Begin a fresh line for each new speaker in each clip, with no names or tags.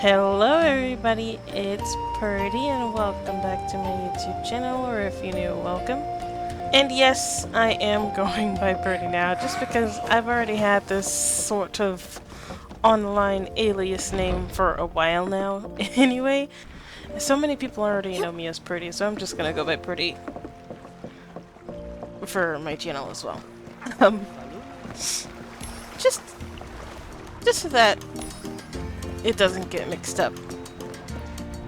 Hello everybody, it's Purdy and welcome back to my YouTube channel, or if you're new, welcome. And yes, I am going by Purdy now, just because I've already had this sort of online alias name for a while now. Anyway, so many people already know me as Purdy, so I'm just gonna go by Purdy for my channel as well. Um, just so that it doesn't get mixed up.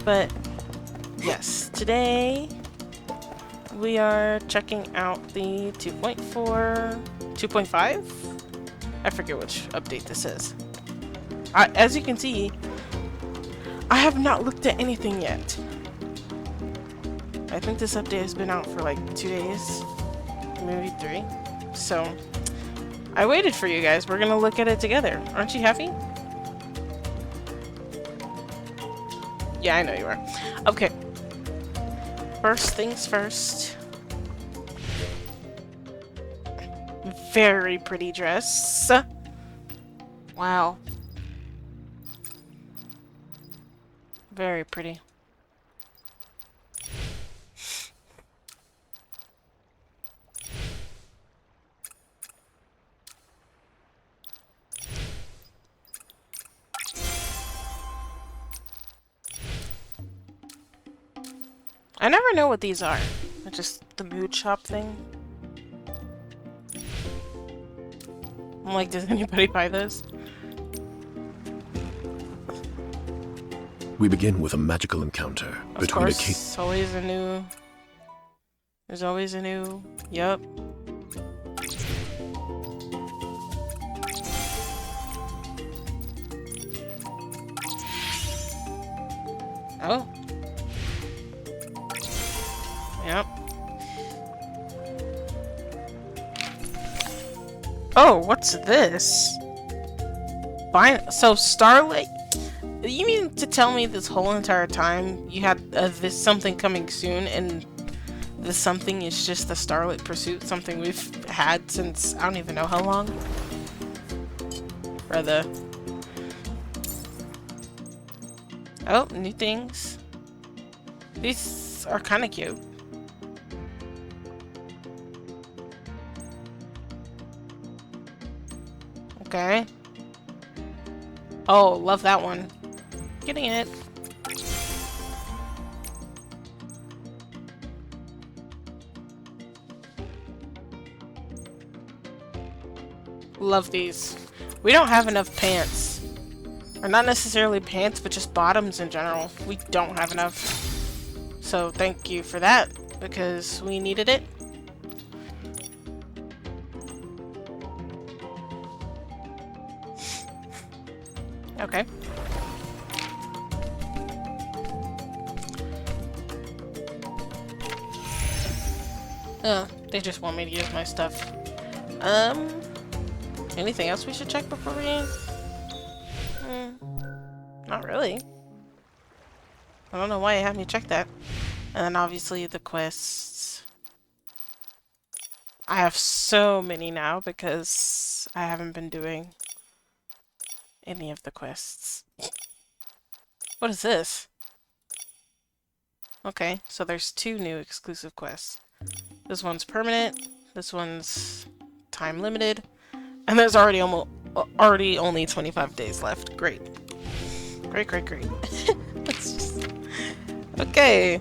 But yes, today we are checking out the 2.4, 2.5? I forget which update this is. As you can see, I have not looked at anything yet. I think this update has been out for like 2 days, maybe 3. So I waited for you guys. We're gonna look at it together. Aren't you happy? Yeah, I know you are. Okay. First things first. Very pretty dress. Wow. Very pretty. I never know what these are. It's just the mood shop thing. I'm like, does anybody buy those?
We begin with a magical encounter between a king.
There's always a new. There's always a new. Yup. Oh. Yep. Oh, what's this? Fine. So Starlight. You mean to tell me this whole entire time you had this something coming soon, and this something is just the Starlit Pursuit, something we've had since I don't even know how long? Or the... Oh, new things. These are kind of cute. Okay. Oh, love that one. Getting it. Love these. We don't have enough pants. Or not necessarily pants, but just bottoms in general. We don't have enough. So thank you for that, because we needed it. Okay. They just want me to use my stuff. Anything else we should check before we... Not really. I don't know why you had me check that. And then obviously the quests. I have so many now because I haven't been doing any of the quests. What is this? Okay, so there's 2 new exclusive quests. This one's permanent, this one's time limited, and there's already only 25 days left. Great. Great, great, great. Let's just... Okay.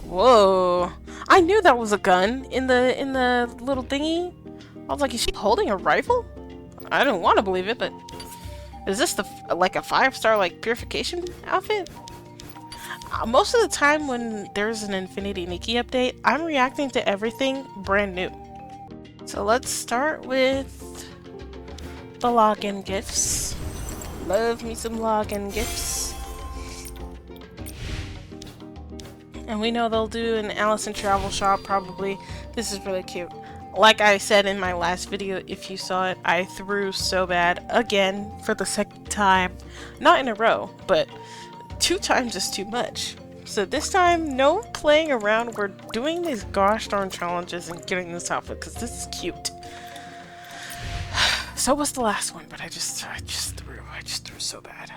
Whoa. I knew that was a gun in the little thingy. I was like, is she holding a rifle? I don't want to believe it, but is this like a 5-star like purification outfit? Most of the time when there's an Infinity Nikki update, I'm reacting to everything brand new. So let's start with the login gifts. Love me some login gifts. And we know they'll do an Alice in Travel shop probably. This is really cute. Like I said in my last video, if you saw it, I threw so bad again for the 2nd time. Not in a row, but 2 times is too much. So this time, no playing around. We're doing these gosh darn challenges and getting this outfit because this is cute. So was the last one, but I just threw. I I just threw so bad.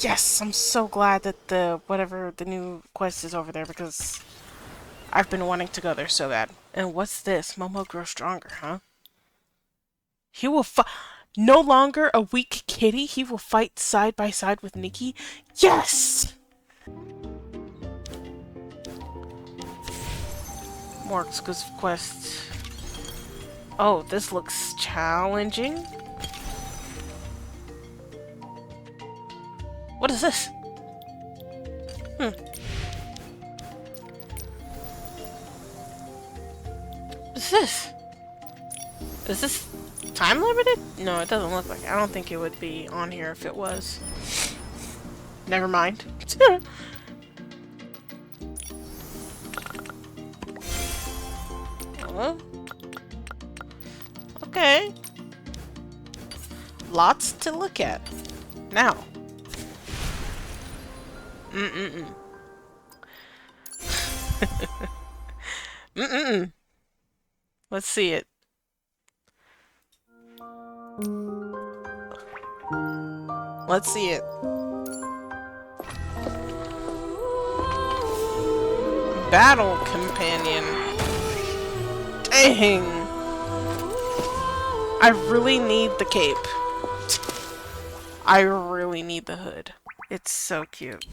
Yes, I'm so glad that the whatever the new quest is over there because I've been wanting to go there so bad. And what's this? Momo grow stronger, huh? He will no longer a weak kitty. He will fight side by side with Nikki. Yes! More exclusive quests. Oh, this looks challenging. What is this? What's this? Is this time limited? No, it doesn't look like it. I don't think it would be on here if it was. Never mind. Okay. Lots to look at. Now. Let's see it. Let's see it. Battle companion. Dang. I really need the cape. I really need the hood. It's so cute.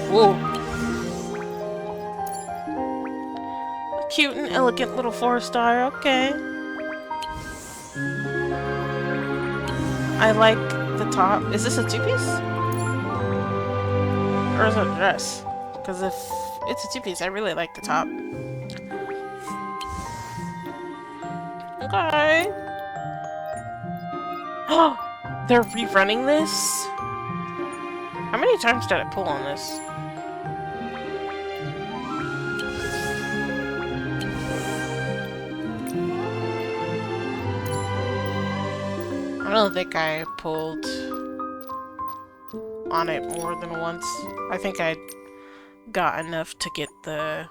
Whoa. Cute and elegant little 4-star, okay. I like the top. Is this a 2-piece? Or is it a dress? Because if it's a 2-piece, I really like the top. Okay. Oh, they're rerunning this? How many times did I pull on this? I don't think I pulled on it more than once. I think I got enough to get the...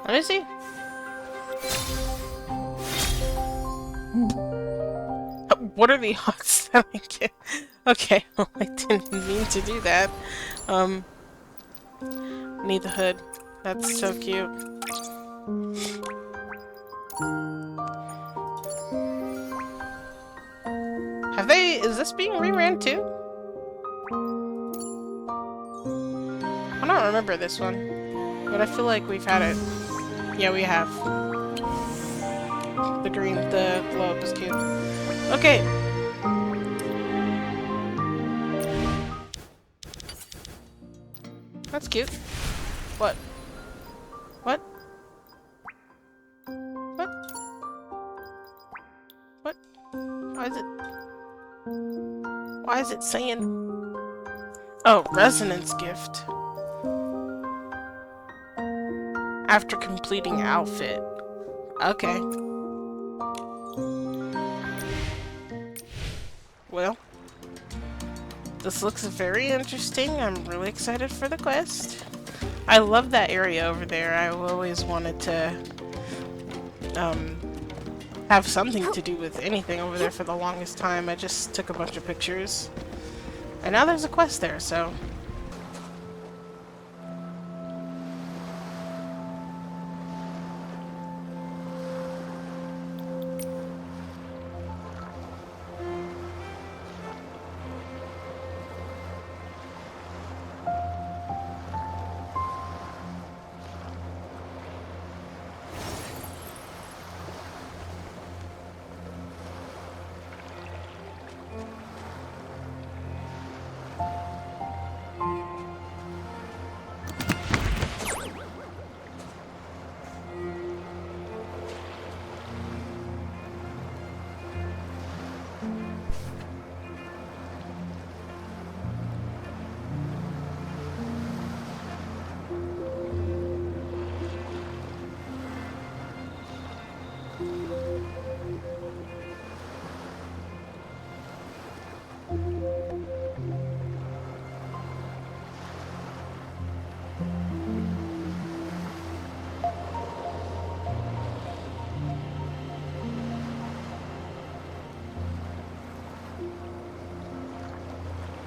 Let me see. What are the odds that I get? Okay, well, I didn't mean to do that. Need the hood. That's so cute. Have they... Is this being reran too? I don't remember this one, but I feel like we've had it. Yeah, we have. The green, the glow up is cute. Okay. That's cute. What? What? What? What? Why is it... Why is it saying... Oh, resonance gift. After completing outfit. Okay. Well, this looks very interesting. I'm really excited for the quest. I love that area over there. I always wanted to have something to do with anything over there for the longest time. I just took a bunch of pictures. And now there's a quest there, so...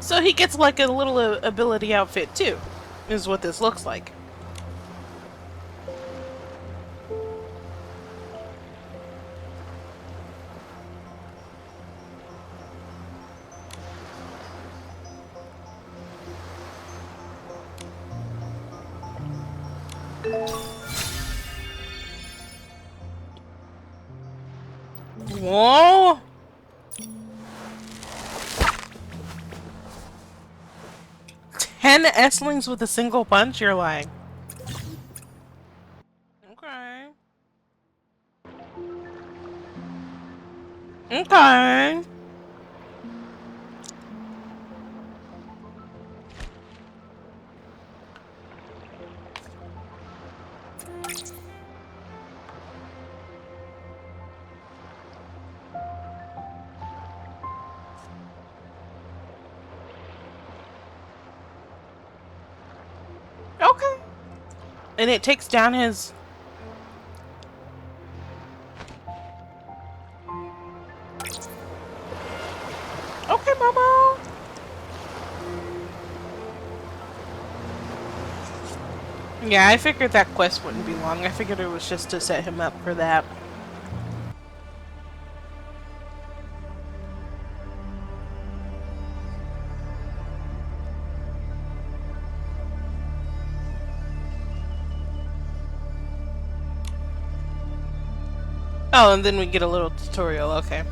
So he gets like a little ability outfit too, is what this looks like. Whoa! 10 S-lings with a single punch? You're lying. Okay. Okay. Okay. And it takes down his... Okay, Momo. Yeah, I figured that quest wouldn't be long. I figured it was just to set him up for that. Oh, and then we get a little tutorial, okay.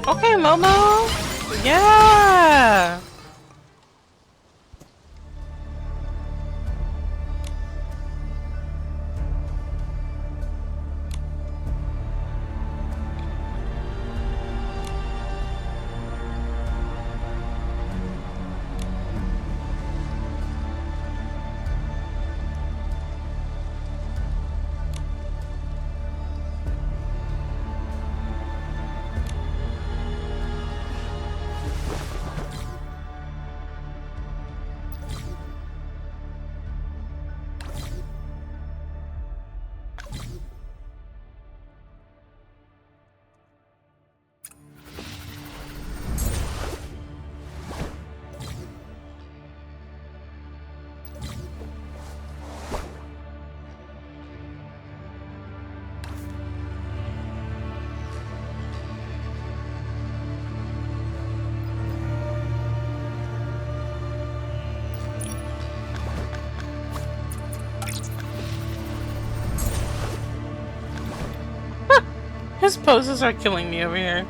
Okay, Momo! Yeah! His poses are killing me over here.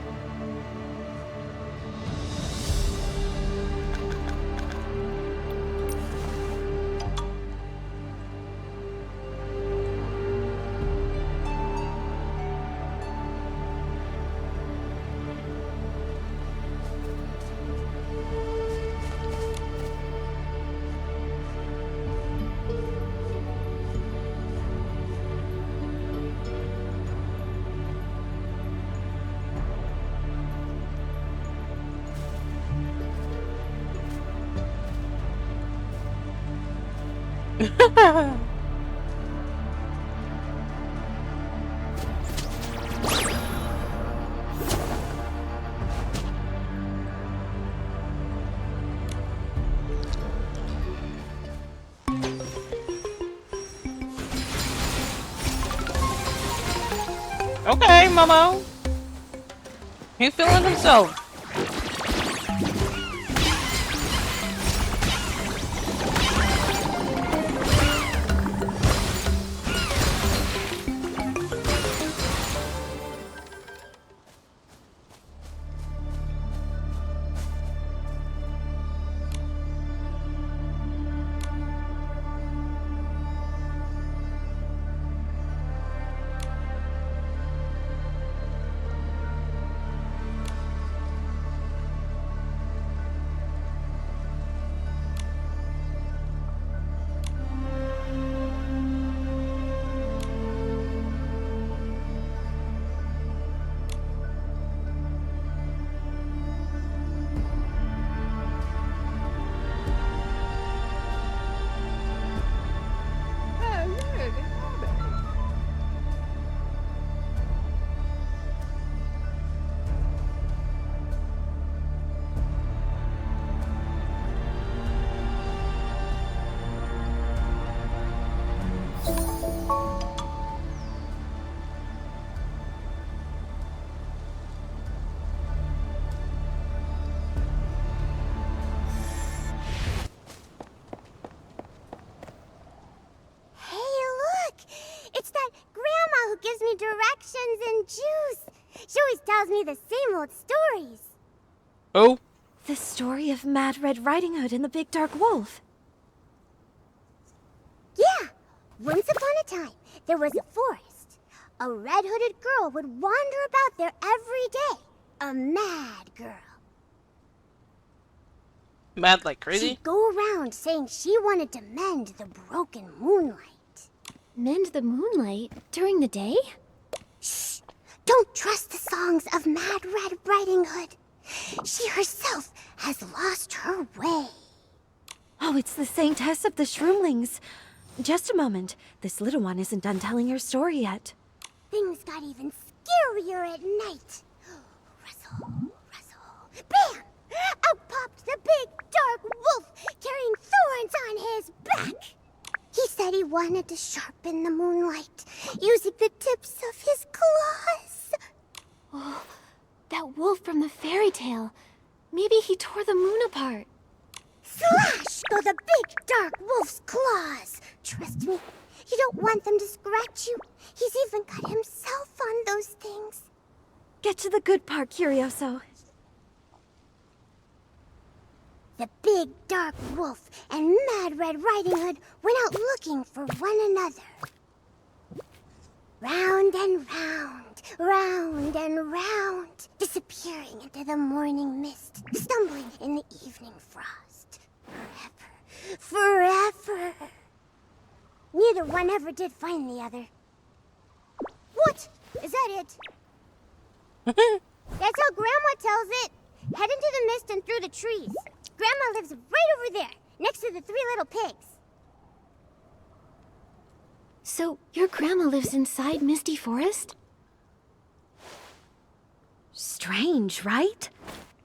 Okay, Momo. He's feeling himself.
She always tells me the same old stories.
Oh?
The story of Mad Red Riding Hood and the Big Dark Wolf.
Yeah, once upon a time, there was a forest. A red-hooded girl would wander about there every day. A mad girl.
Mad like crazy?
She'd go around saying she wanted to mend the broken moonlight.
Mend the moonlight during the day?
Shh! Don't trust the songs of Mad Red Riding Hood. She herself has lost her way.
Oh, it's the Saintess of the Shroomlings. Just a moment. This little one isn't done telling her story yet.
Things got even scarier at night. Rustle, rustle, bam! Out popped the big dark wolf, carrying thorns on his back. He said he wanted to sharpen the moonlight, using the tips of his claws.
Oh, that wolf from the fairy tale. Maybe he tore the moon apart.
Slash go the big dark wolf's claws. Trust me, you don't want them to scratch you. He's even got himself on those things.
Get to the good part, Curioso.
The big dark wolf and Mad Red Riding Hood went out looking for one another. Round and round, round and round, disappearing into the morning mist, stumbling in the evening frost. Forever, forever. Neither one ever did find the other. What? Is that it? That's how Grandma tells it. Head into the mist and through the trees. Grandma lives right over there, next to the 3 little pigs.
So, your grandma lives inside Misty Forest? Strange, right?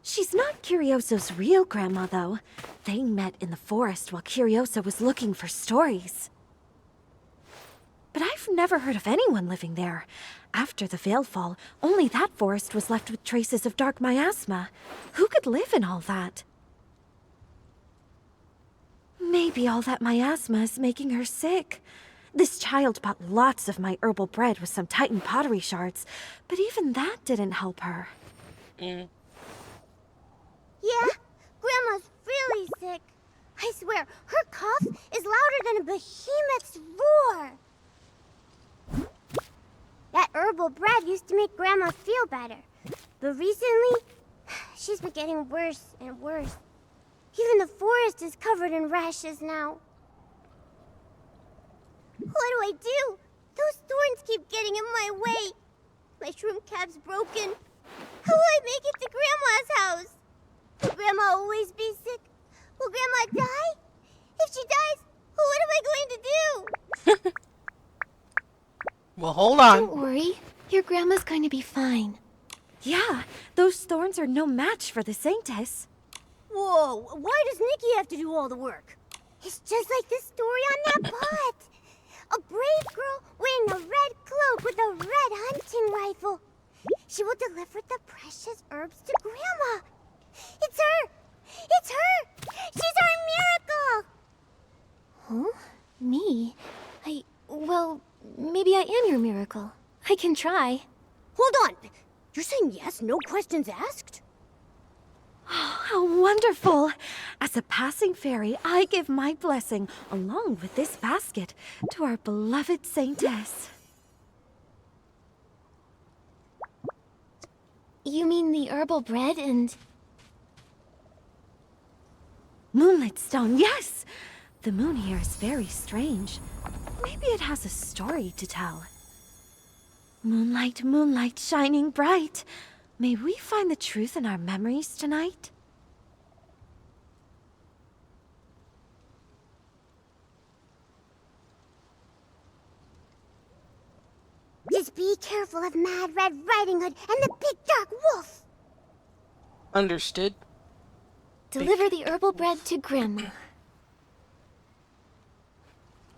She's not Curioso's real grandma, though. They met in the forest while Curioso was looking for stories. But I've never heard of anyone living there. After the Veilfall, only that forest was left with traces of dark miasma. Who could live in all that? Maybe all that miasma is making her sick. This child bought lots of my herbal bread with some Titan pottery shards, but even that didn't help her.
Yeah, Grandma's really sick. I swear, her cough is louder than a behemoth's roar. That herbal bread used to make Grandma feel better. But recently, she's been getting worse and worse. Even the forest is covered in rashes now. What do I do? Those thorns keep getting in my way. My shroom cab's broken. How will I make it to Grandma's house? Will Grandma always be sick? Will Grandma die? If she dies, what am I going to do?
Well, hold on.
Don't worry. Your grandma's going to be fine. Yeah, those thorns are no match for the Saintess.
Whoa, why does Nikki have to do all the work? It's just like the story on that pot. A brave girl wearing a red cloak with a red hunting rifle. She will deliver the precious herbs to Grandma. It's her! It's her! She's our miracle!
Huh? Me? Well, maybe I am your miracle. I can try.
Hold on! You're saying yes, no questions asked?
Oh, how wonderful! As a passing fairy, I give my blessing, along with this basket, to our beloved Saintess. You mean the herbal bread and... Moonlit stone, yes! The moon here is very strange. Maybe it has a story to tell. Moonlight, moonlight, shining bright. May we find the truth in our memories tonight?
Just be careful of Mad Red Riding Hood and the big dark wolf.
Understood.
Deliver the herbal bread to Grandma.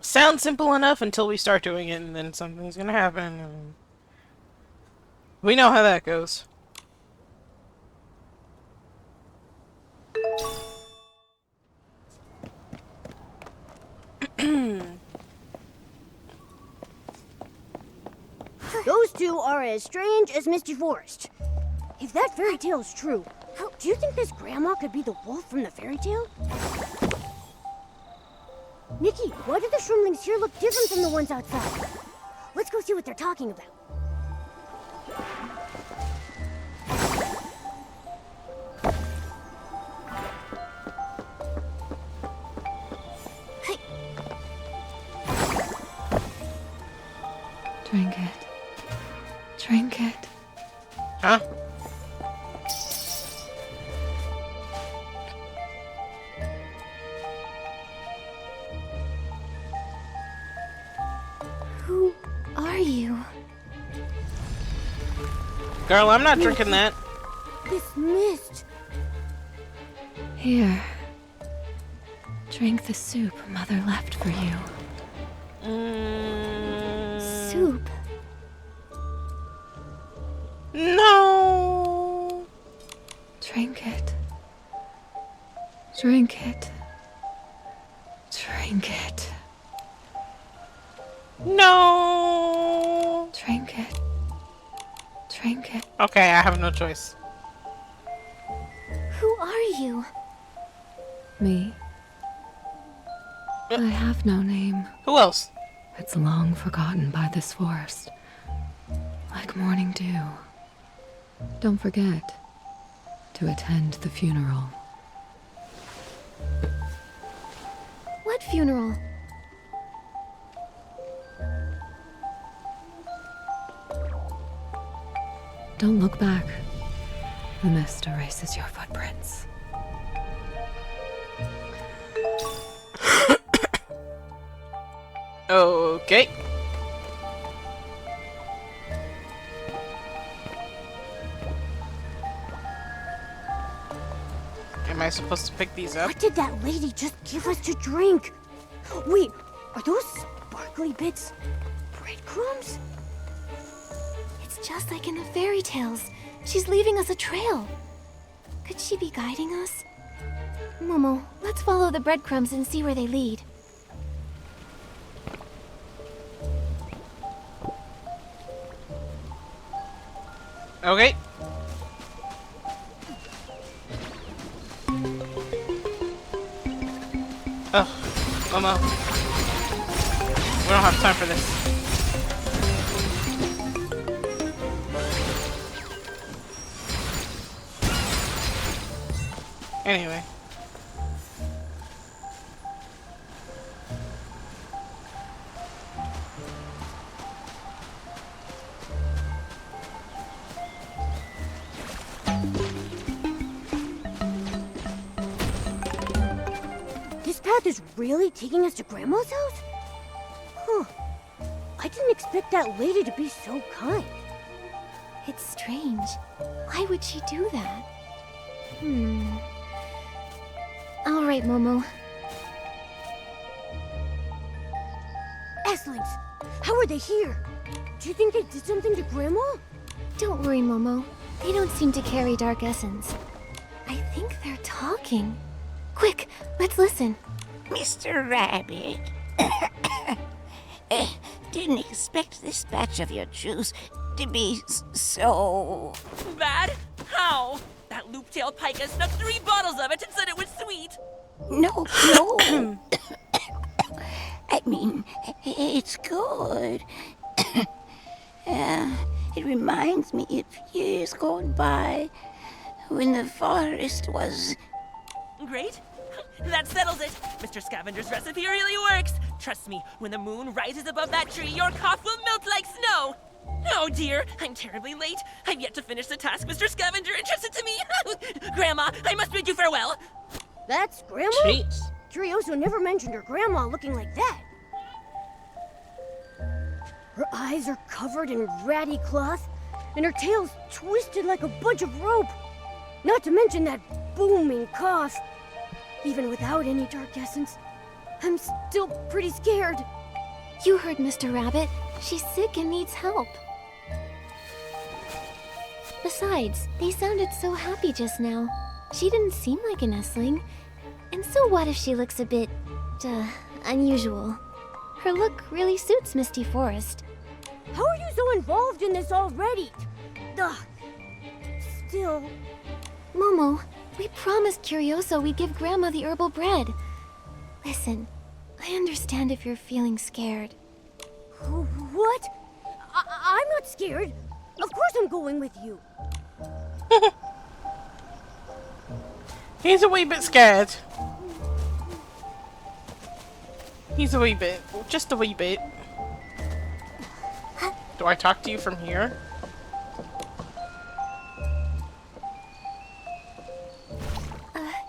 Sounds simple enough until we start doing it, and then something's gonna happen. We know how that goes.
Those two are as strange as Misty Forest. If that fairy tale is true, do you think this grandma could be the wolf from the fairy tale? Nikki, why do the shroomlings here look different from the ones outside? Let's go see what they're talking about.
Drink it. Drink it.
Huh?
Who are you?
Girl, I'm not drinking that.
This mist.
Here. Drink the soup Mother left for you.
Soup.
No.
Drink it. Drink it. Drink it.
No.
Drink it. Drink it.
Okay, I have no choice.
Who are you?
Me. I have no name.
Who else?
It's long forgotten by this forest. Like morning dew. Don't forget to attend the funeral.
What funeral?
Don't look back. The mist erases your footprints.
Okay. Am I supposed to pick these up?
What did that lady just give us to drink? Wait, are those sparkly bits breadcrumbs?
It's just like in the fairy tales. She's leaving us a trail. Could she be guiding us? Momo, let's follow the breadcrumbs and see where they lead.
Okay. Oh, Momo. We don't have time for this. Anyway.
This path is really taking us to Grandma's house? Huh. I didn't expect that lady to be so kind.
It's strange. Why would she do that? All right, Momo.
Esslings, how are they here? Do you think they did something to Grandma?
Don't worry, Momo. They don't seem to carry dark essence. I think they're talking. Quick, let's listen.
Mr. Rabbit, didn't expect this batch of your juice to be so...
Bad? How? That loop-tailed pika snuck 3 bottles of it and said it was sweet.
No. I mean, it's good. It reminds me of years gone by when the forest was...
Great. That settles it. Mr. Scavenger's recipe really works. Trust me, when the moon rises above that tree, your cough will melt like snow. Oh dear, I'm terribly late. I've yet to finish the task Mr. Scavenger entrusted to me. Grandma, I must bid you farewell.
That's Grandma?
Jeez.
Curioso never mentioned her grandma looking like that. Her eyes are covered in ratty cloth, and her tail's twisted like a bunch of rope. Not to mention that booming cough. Even without any dark essence, I'm still pretty scared.
You heard Mr. Rabbit. She's sick and needs help. Besides, they sounded so happy just now. She didn't seem like an Essling. And so what if she looks a bit, unusual? Her look really suits Misty Forest.
How are you so involved in this already? Ugh. Still...
Momo, we promised Curioso we'd give Grandma the herbal bread. Listen, I understand if you're feeling scared.
What? I'm not scared. Of course I'm going with you.
He's a wee bit scared. He's a wee bit. Just a wee bit. Do I talk to you from here?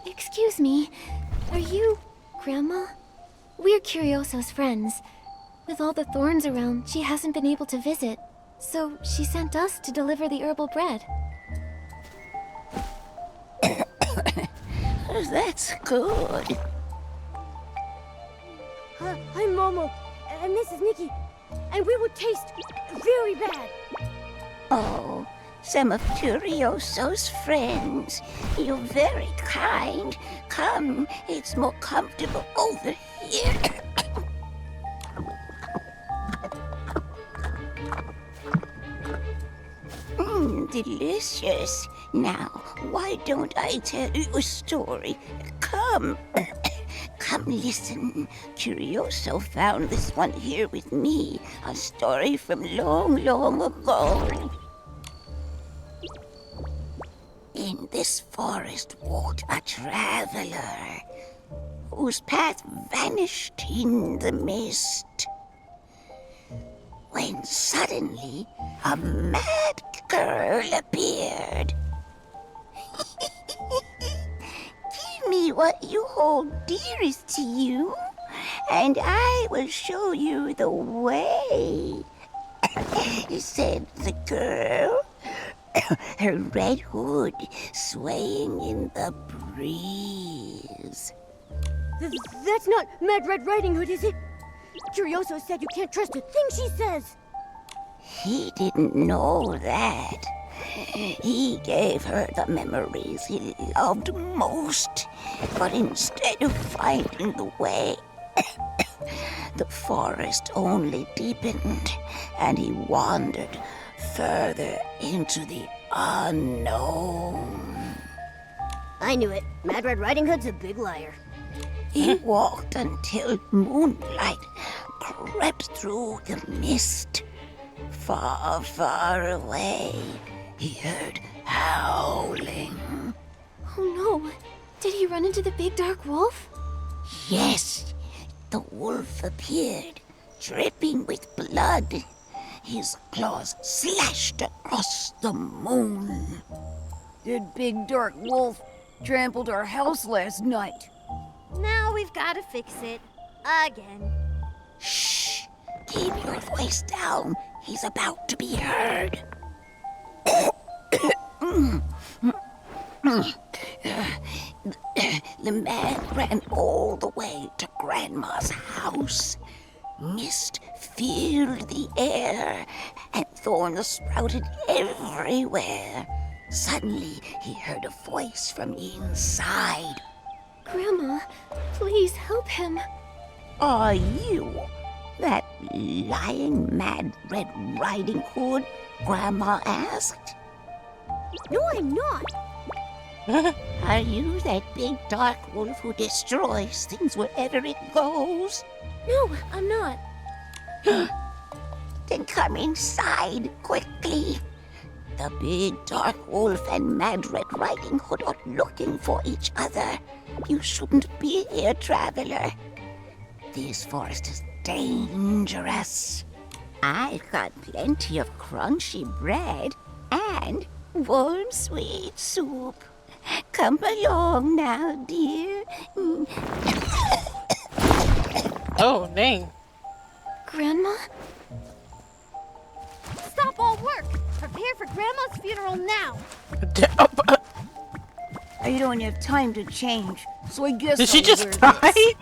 Excuse me. Are you Grandma? We're Curioso's friends. With all the thorns around, she hasn't been able to visit. So she sent us to deliver the herbal bread.
That's good.
I'm Momo, and this is Nikki, and we would taste very bad.
Oh, some of Curioso's friends. You're very kind. Come, it's more comfortable over here. Delicious. Now, why don't I tell you a story? Come. Come listen. Curioso found this one here with me. A story from long, long ago. In this forest walked a traveler whose path vanished in the mist. When suddenly a mad girl appeared. Give me what you hold dearest to you, and I will show you the way, said the girl, her red hood swaying in the breeze.
That's not Mad Red Riding Hood, is it? Curioso said you can't trust a thing she says.
He didn't know that. He gave her the memories he loved most, but instead of finding the way, the forest only deepened, and he wandered further into the unknown.
I knew it. Mad Red Riding Hood's a big liar.
He walked until moonlight crept through the mist. Far, far away, he heard howling.
Oh no! Did he run into the big dark wolf?
Yes, the wolf appeared, dripping with blood. His claws slashed across the moon.
That big dark wolf trampled our house last night.
Now we've got to fix it. Again.
Shh! Keep your voice down. He's about to be heard. The man ran all the way to Grandma's house. Mist filled the air, and thorns sprouted everywhere. Suddenly, he heard a voice from inside.
Grandma, please help him.
Are you that lying Mad Red Riding Hood Grandma asked?
No, I'm not.
Are you that big dark wolf who destroys things wherever it goes?
No, I'm not.
Then come inside quickly. The big dark wolf and Mad Red Riding Hood are looking for each other. You shouldn't be here, traveler. This forest is dangerous. I've got plenty of crunchy bread and warm sweet soup. Come along now, dear.
Oh, dang.
Grandma?
Stop all work. Prepare for Grandma's funeral now.
I don't have time to change, so I guess
Did she
I'll
just
wear
die?
this.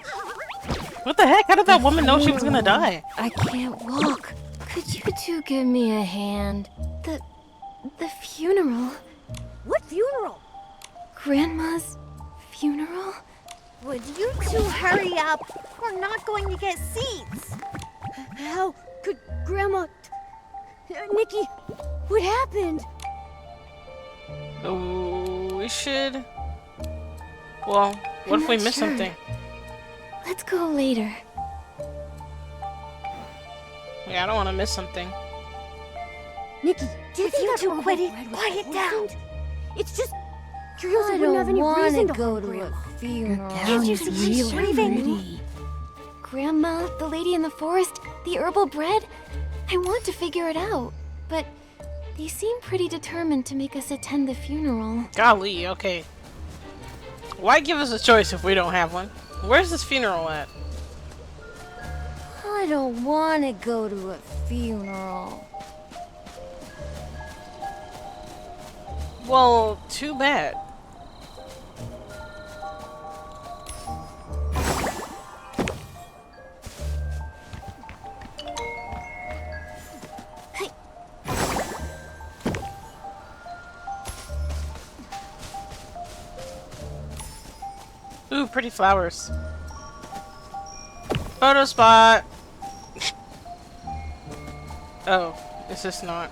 What the heck? How did that woman know she was gonna die?
I can't walk. Could you two give me a hand? The funeral?
What funeral?
Grandma's funeral?
Would you two hurry up? We're not going to get seats. How could Grandma Nikki, what happened?
Oh, we should... Well, what if we miss something?
Let's go later.
Yeah, I don't want to miss something.
Nikki, do you think
two
that
quit it,
red was
quiet down.
poisoned? It's just Curiosa
I
wouldn't have
don't
any
want
reason
to
to
go
harm
to
Grandma.
a funeral.
Can't you see she's breathing?
Grandma, the lady in the forest, the herbal bread? I want to figure it out, but they seem pretty determined to make us attend the funeral.
Golly, okay. Why give us a choice if we don't have one? Where's this funeral at?
I don't want to go to a funeral.
Well, too bad. Ooh, pretty flowers. Photo spot! Oh, is this not?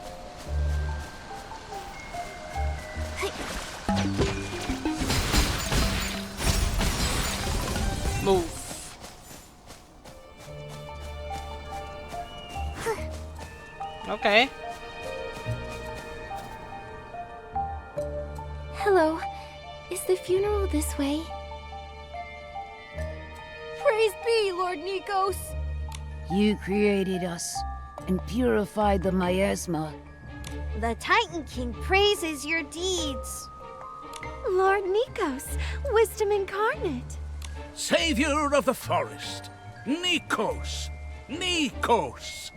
Move. Okay.
Hello. Is the funeral this way?
Praise be, Lord Nikos. You created us and purified the miasma.
The Titan King praises your deeds. Lord Nikos, wisdom incarnate.
Savior of the forest, Nikos! Nikos!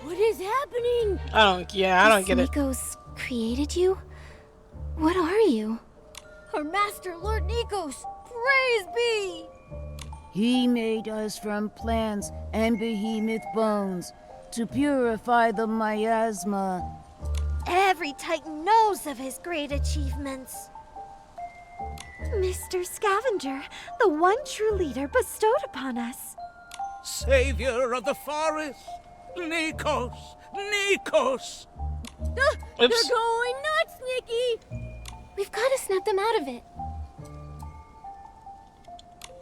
What is happening?
I don't get it.
Nikos created you? What are you?
Our master, Lord Nikos, praise be! He made us from plants and behemoth bones to purify the miasma.
Every Titan knows of his great achievements. Mr. Scavenger, the one true leader bestowed upon us.
Savior of the forest, Nikos! Nikos!
They're going nuts, Nikki!
We've got to snap them out of it.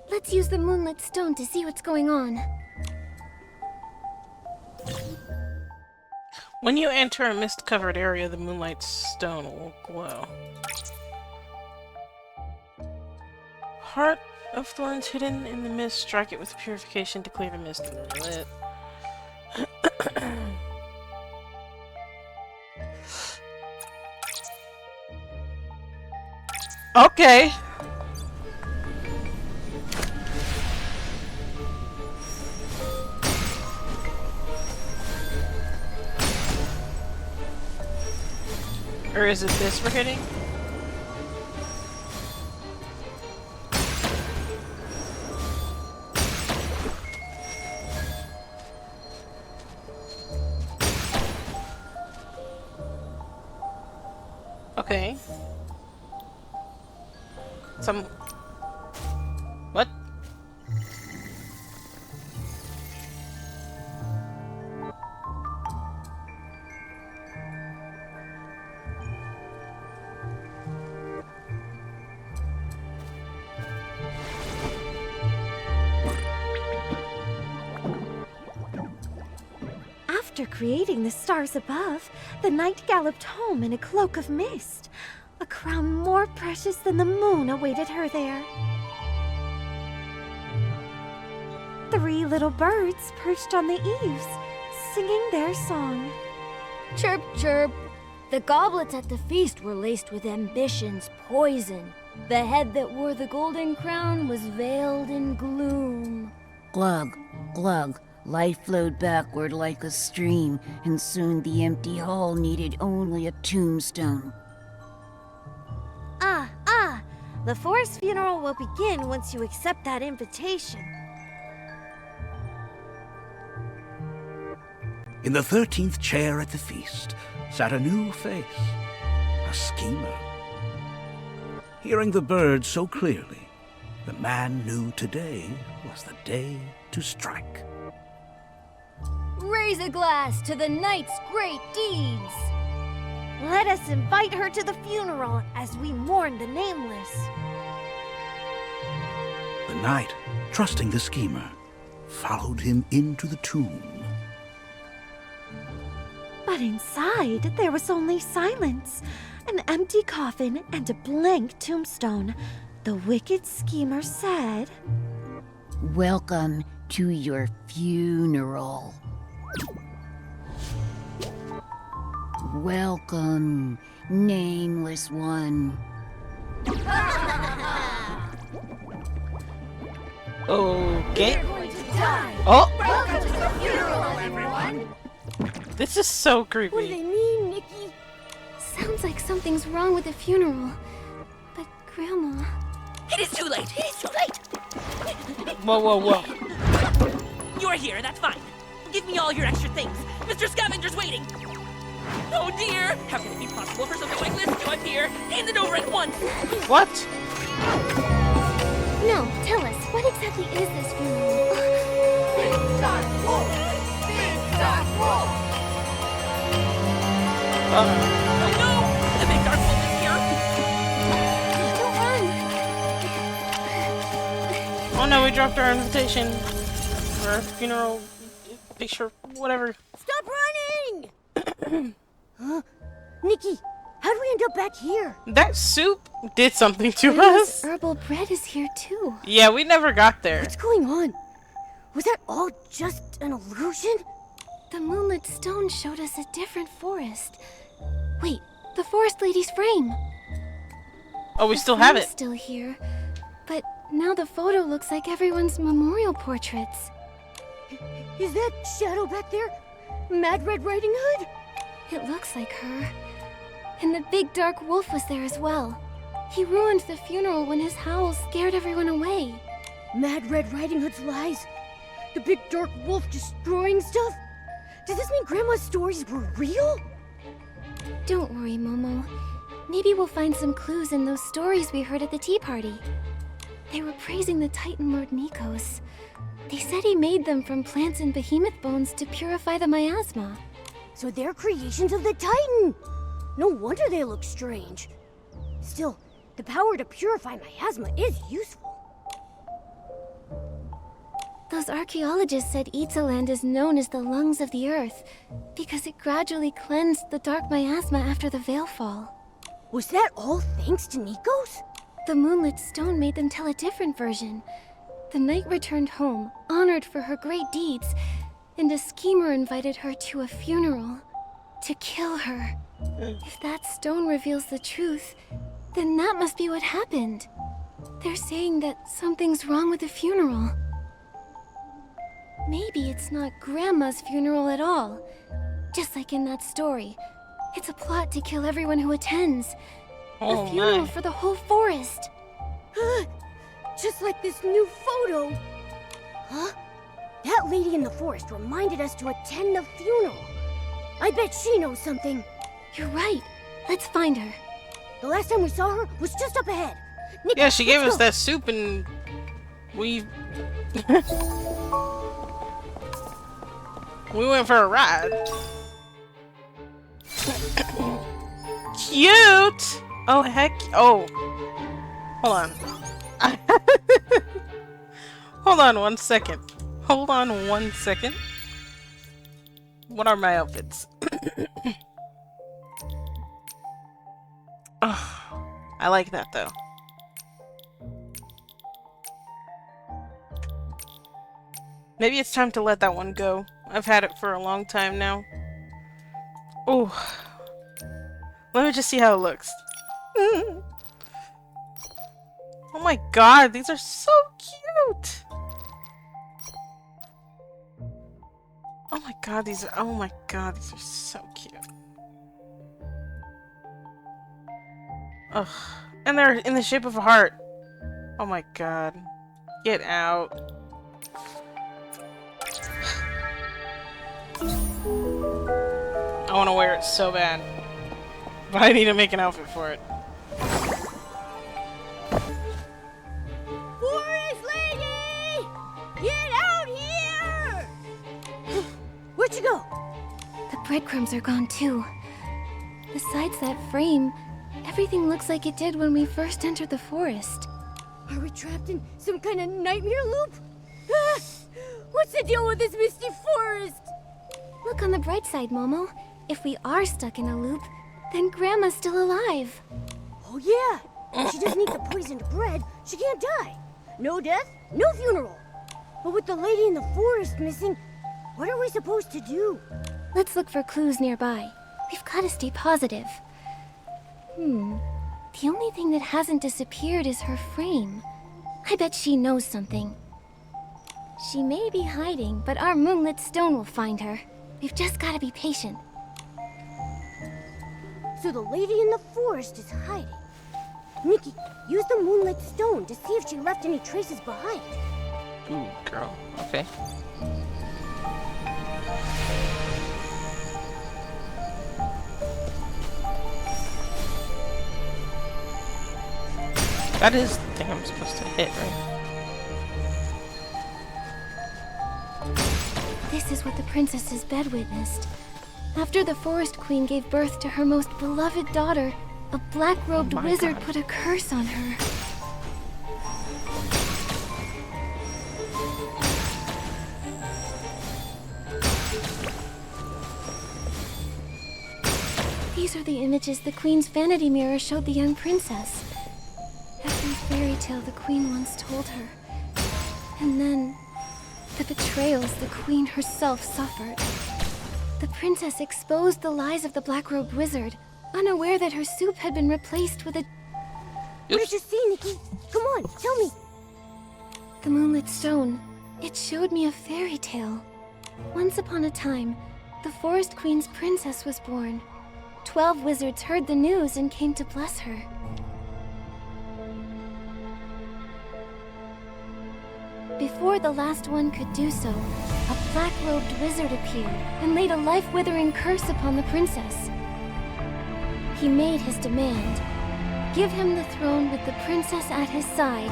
Let's use the moonlit stone to see what's going on.
When you enter a mist-covered area, the moonlight stone will glow. Heart of thorns hidden in the mist. Strike it with purification to clear the mist and lit. Okay. Or is it this we're hitting? Okay. What?
After creating the stars above, the night galloped home in a cloak of mist. A crown more precious than the moon awaited her there. 3 little birds perched on the eaves, singing their song.
Chirp, chirp. The goblets at the feast were laced with ambition's poison. The head that wore the golden crown was veiled in gloom. Glug, glug. Life flowed backward like a stream, and soon the empty hall needed only a tombstone.
The forest funeral will begin once you accept that invitation.
In the 13th chair at the feast sat a new face, a schemer. Hearing the birds so clearly, the man knew today was the day to strike.
Raise a glass to the knight's great deeds.
Let us invite her to the funeral as we mourn the nameless.
The knight, trusting the schemer, followed him into the tomb.
But inside, there was only silence. An empty coffin and a blank tombstone. The wicked schemer said,
Welcome to your funeral. Welcome, nameless one.
Okay.
Oh!
Oh!
Welcome to the funeral, everyone!
This is so
What do
creepy.
they mean, Nikki?
Sounds like something's wrong with the funeral. But Grandma...
It is too late! It is too late!
Whoa, whoa, whoa.
You're here, that's fine. Give me all your extra things. Mr. Scavenger's waiting! Oh dear! How can it be possible for something like this to appear? Hand it over at once!
What?
No, tell us, what exactly is this funeral?
Oh no! The big dark wolf is here!
Don't run!
Oh no, we dropped our invitation. Or our funeral picture, whatever.
Stop running! Huh? Nikki, how did we end up back here?
That soup did something to
Grandma's
us.
herbal bread is here too.
Yeah, we never got there.
What's going on? Was that all just an illusion?
The moonlit stone showed us a different forest. Wait, the forest lady's frame.
Oh, we
The
still have
frame's
it.
still here, but now the photo looks like everyone's memorial portraits.
Is that shadow back there Mad Red Riding Hood?
It looks like her. And the big dark wolf was there as well. He ruined the funeral when his howls scared everyone away.
Mad Red Riding Hood's lies? The big dark wolf destroying stuff? Does this mean Grandma's stories were real?
Don't worry, Momo. Maybe we'll find some clues in those stories we heard at the tea party. They were praising the Titan Lord Nikos. They said he made them from plants and behemoth bones to purify the miasma.
So they're creations of the Titan! No wonder they look strange. Still, the power to purify miasma is useful.
Those archaeologists said Itzaland is known as the lungs of the earth because it gradually cleansed the dark miasma after the Veilfall.
Was that all thanks to Nikos?
The moonlit stone made them tell a different version. The knight returned home, honored for her great deeds, and a schemer invited her to a funeral to kill her. If that stone reveals the truth, then that must be what happened. They're saying that something's wrong with the funeral. Maybe it's not Grandma's funeral at all. Just like in that story. It's a plot to kill everyone who attends.
Oh,
a funeral
my.
for the whole forest.
Just like this new photo. Huh? That lady in the forest reminded us to attend the funeral. I bet she knows something.
You're right. Let's find her.
The last time we saw her was just up ahead. Nikki,
Yeah, she gave
let's
us
go.
that soup and we we went for a ride. Cute! Oh heck! Oh, hold on. Hold on 1 second. Hold on 1 second. What are my outfits? Oh, I like that though. Maybe it's time to let that one go. I've had it for a long time now. Oh, let me just see how it looks. Oh my god, these are so cute. Oh my god, these are so cute. Ugh, and they're in the shape of a heart. Oh my god, get out. I want to wear it so bad, but I need to make an outfit for it.
Forest lady! Get out here! Where'd you go?
The breadcrumbs are gone too. Besides that frame, everything looks like it did when we first entered the forest.
Are we trapped in some kind of nightmare loop? Ah! What's the deal with this misty forest?
Look on the bright side, Momo. If we are stuck in a loop, then Grandma's still alive.
Oh yeah, if she doesn't eat the poisoned bread, she can't die. No death, no funeral. But with the lady in the forest missing, what are we supposed to do?
Let's look for clues nearby. We've got to stay positive. The only thing that hasn't disappeared is her frame. I bet she knows something. She may be hiding, but our moonlit stone will find her. We've just got to be patient.
So the lady in the forest is hiding. Nikki, use the moonlit stone to see if she left any traces behind.
Ooh, girl. Okay. That is the thing I'm supposed to hit, right?
This is what the princess's bed witnessed. After the Forest Queen gave birth to her most beloved daughter, a black-robed wizard put a curse on her. These are the images the Queen's vanity mirror showed the young princess. Every fairy tale the Queen once told her. And then, the betrayals the Queen herself suffered. The princess exposed the lies of the black-robed wizard, unaware that her soup had been replaced with a...
What did you see, Nikki? Come on, tell me.
The moonlit stone. It showed me a fairy tale. Once upon a time, the Forest Queen's princess was born. 12 wizards heard the news and came to bless her. Before the last one could do so, a black-robed wizard appeared and laid a life-withering curse upon the princess. He made his demand. Give him the throne with the princess at his side,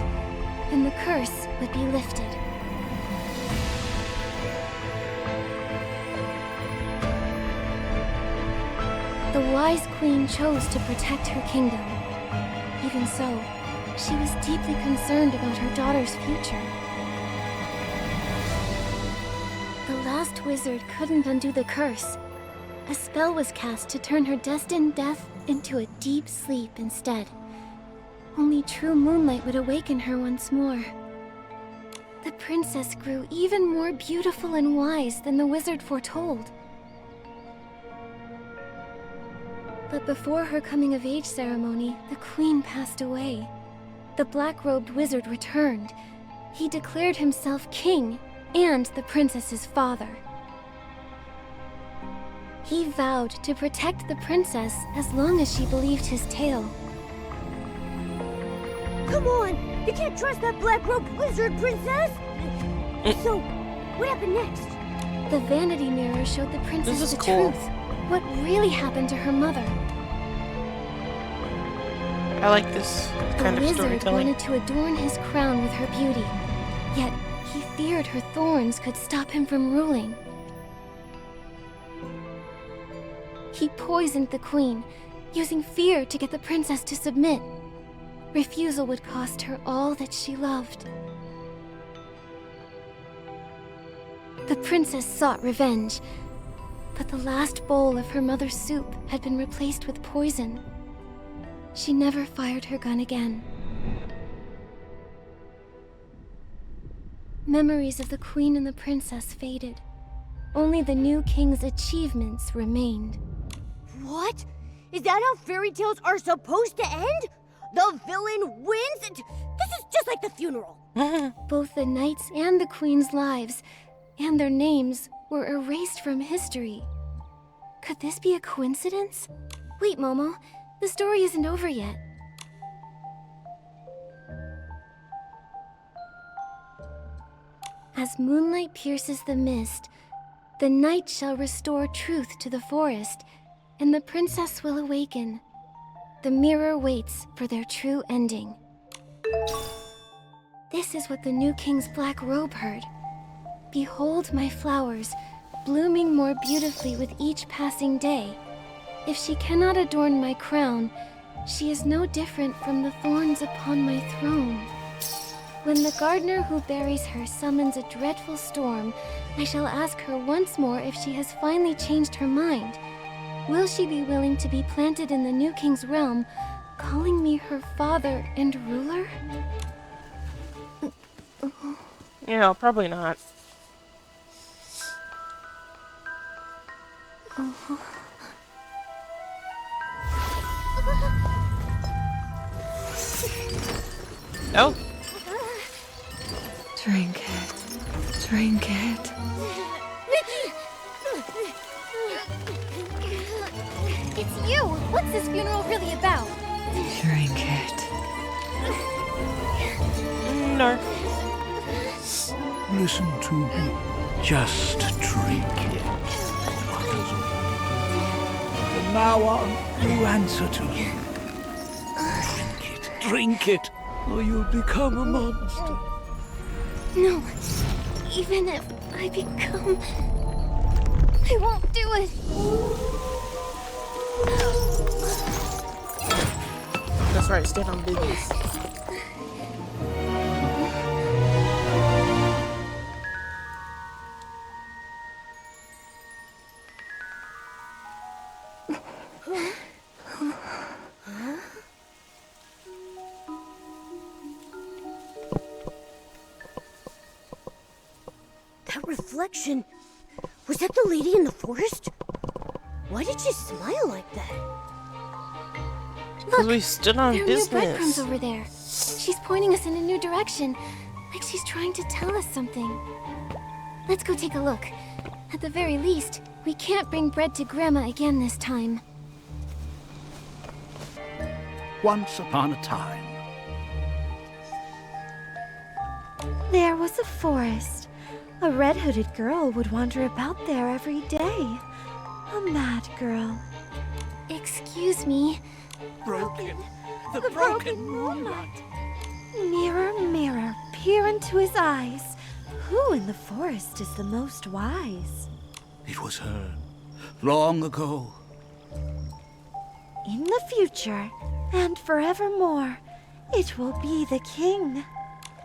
and the curse would be lifted. The wise queen chose to protect her kingdom. Even so, she was deeply concerned about her daughter's future. The last wizard couldn't undo the curse. A spell was cast to turn her destined death into a deep sleep instead. Only true moonlight would awaken her once more. The princess grew even more beautiful and wise than the wizard foretold. But before her coming-of-age ceremony, the queen passed away. The black-robed wizard returned. He declared himself king and the princess's father. He vowed to protect the princess as long as she believed his tale.
Come on! You can't trust that black-robed wizard, princess! So, what happened next?
The vanity mirror showed the princess the
cool.
truth. What really happened to her mother?
I like this kind
The
of
wizard
storytelling.
wanted to adorn his crown with her beauty, yet he feared her thorns could stop him from ruling. He poisoned the queen, using fear to get the princess to submit. Refusal would cost her all that she loved. The princess sought revenge, but the last bowl of her mother's soup had been replaced with poison. She never fired her gun again. Memories of the queen and the princess faded. Only the new king's achievements remained.
What? Is that how fairy tales are supposed to end? The villain wins? This is just like the funeral.
Both the knights and the queen's lives, and their names, were erased from history. Could this be a coincidence? Wait, Momo. The story isn't over yet. As moonlight pierces the mist, the night shall restore truth to the forest, and the princess will awaken. The mirror waits for their true ending. This is what the new king's black robe heard. Behold my flowers, blooming more beautifully with each passing day. If she cannot adorn my crown, she is no different from the thorns upon my throne. When the gardener who buries her summons a dreadful storm, I shall ask her once more if she has finally changed her mind. Will she be willing to be planted in the new king's realm, calling me her father and ruler?
Yeah, probably not. Oh.
Drink it. Drink it.
It's you! What's this funeral really about?
Drink it.
No.
Listen to me. Just drink it. From now on, you answer to me. Drink it, or you'll become a monster.
No. Even if I become... I won't do it.
That's right, stand on business.
That reflection... Was that the lady in the forest? Why did she smile like that?
Because we stood on
There are new breadcrumbs
business.
over there. She's pointing us in a new direction, like she's trying to tell us something. Let's go take a look. At the very least, we can't bring bread to Grandma again this time.
Once upon a time,
There was a forest. A red-hooded girl would wander about there every day. A mad girl.
Excuse me.
broken. The broken moonlight.
Mirror, mirror, peer into his eyes. Who in the forest is the most wise?
It was her, long ago.
In the future, and forevermore, it will be the king.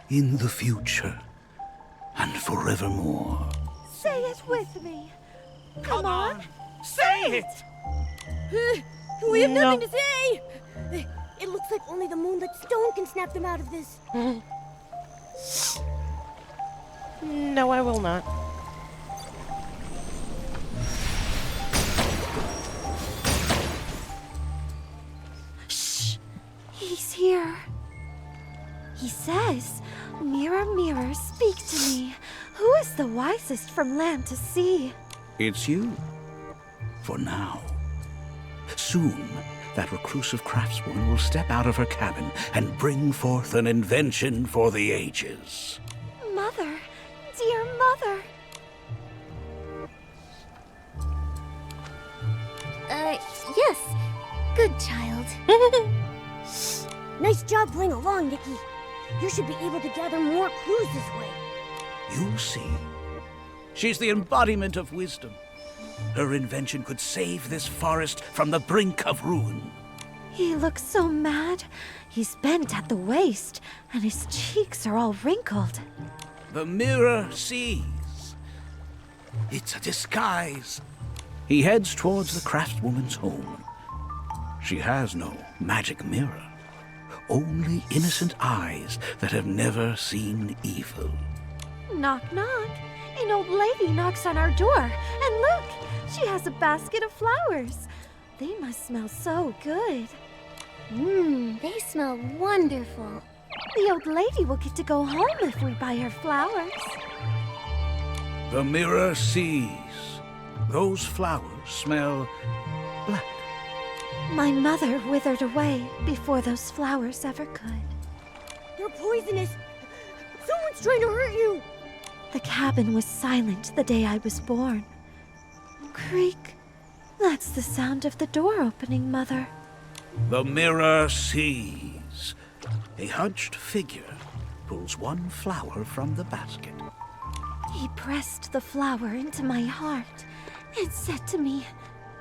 In the future, and forevermore.
Say it with me. Come on.
Say it!
We have
No.
nothing to say! It looks like only the moonlit stone can snap them out of this.
No, I will not.
Shh! He's here. He says, "Mirror, mirror, speak to me. Who is the wisest from land to sea?"
It's you. For now. Soon, that reclusive craftswoman will step out of her cabin and bring forth an invention for the ages.
Mother, dear mother.
Yes. Good child.
Nice job playing along, Nikki. You should be able to gather more clues this way.
You'll see. She's the embodiment of wisdom. Her invention could save this forest from the brink of ruin.
He looks so mad. He's bent at the waist, and his cheeks are all wrinkled.
The mirror sees. It's a disguise. He heads towards the craftswoman's home. She has no magic mirror, only innocent eyes that have never seen evil.
Knock, knock. An old lady knocks on our door, and look, she has a basket of flowers. They must smell so good.
They smell wonderful.
The old lady will get to go home if we buy her flowers.
The mirror sees. Those flowers smell black.
My mother withered away before those flowers ever could.
They're poisonous. Someone's trying to hurt you.
The cabin was silent the day I was born. Creak. That's the sound of the door opening, Mother.
The mirror sees. A hunched figure pulls one flower from the basket.
He pressed the flower into my heart and said to me,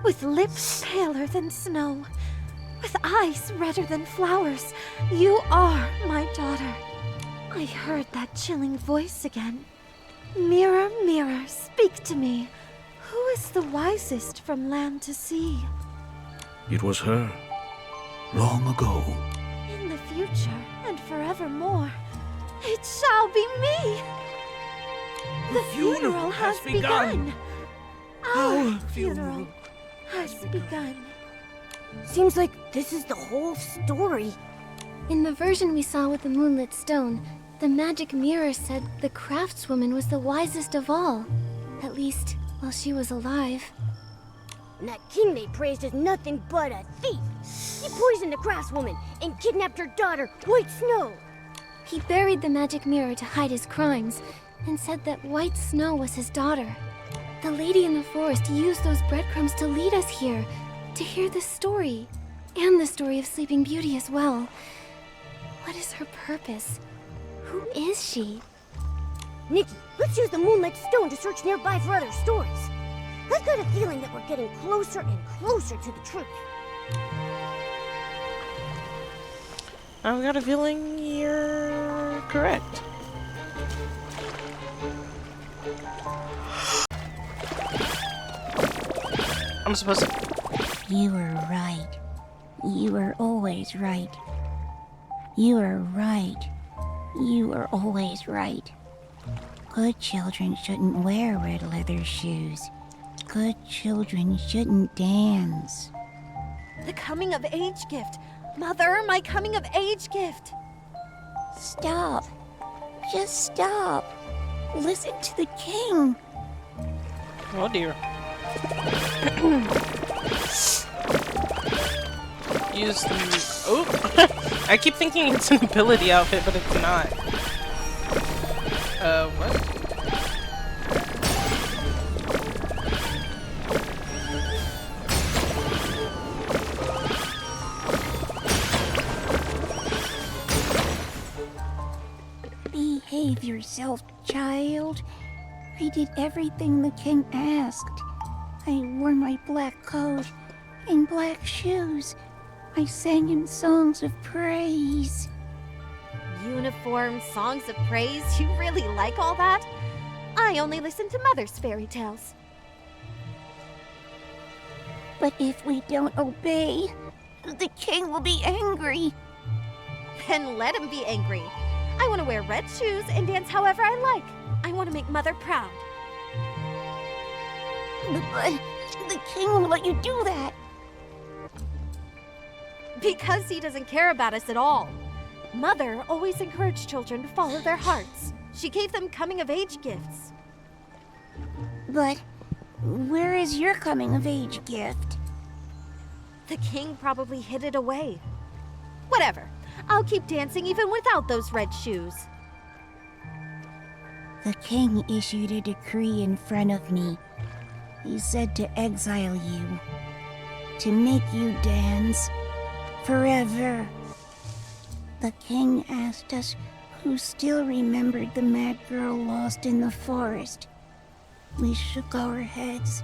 with lips paler than snow, with eyes redder than flowers, "You are my daughter." I heard that chilling voice again. "Mirror, mirror, speak to me. Who is the wisest from land to sea?"
It was her, long ago.
In the future and forevermore, it shall be me. The funeral has begun. Our funeral has begun.
Seems like this is the whole story.
In the version we saw with the moonlit stone, the magic mirror said the craftswoman was the wisest of all. At least, while she was alive.
And that king they praised is nothing but a thief. He poisoned the craftswoman and kidnapped her daughter, White Snow.
He buried the magic mirror to hide his crimes, and said that White Snow was his daughter. The lady in the forest used those breadcrumbs to lead us here, to hear this story, and the story of Sleeping Beauty as well. What is her purpose? Who is she?
Nikki, let's use the moonlit stone to search nearby for other stories. I've got a feeling that we're getting closer and closer to the truth.
I've got a feeling you're correct. I'm supposed to...
You were right. You were always right. You were right. You were always right. Good children shouldn't wear red leather shoes. Good children shouldn't dance.
The coming of age gift. Mother, my coming of age gift.
Stop. Just stop. Listen to the king.
Oh dear. Use the... Oh! I keep thinking it's an ability outfit, but it's not. What?
Behave yourself, child. I did everything the king asked. I wore my black coat and black shoes. I sang him songs of praise.
Uniform, songs of praise, you really like all that? I only listen to Mother's fairy tales.
But if we don't obey, the king will be angry.
Then let him be angry. I want to wear red shoes and dance however I like. I want to make Mother proud.
But the king won't let you do that.
Because he doesn't care about us at all. Mother always encouraged children to follow their hearts. She gave them coming-of-age gifts.
But where is your coming-of-age gift?
The king probably hid it away. Whatever. I'll keep dancing even without those red shoes.
The king issued a decree in front of me. He said to exile you, to make you dance forever. The king asked us who still remembered the mad girl lost in the forest. We shook our heads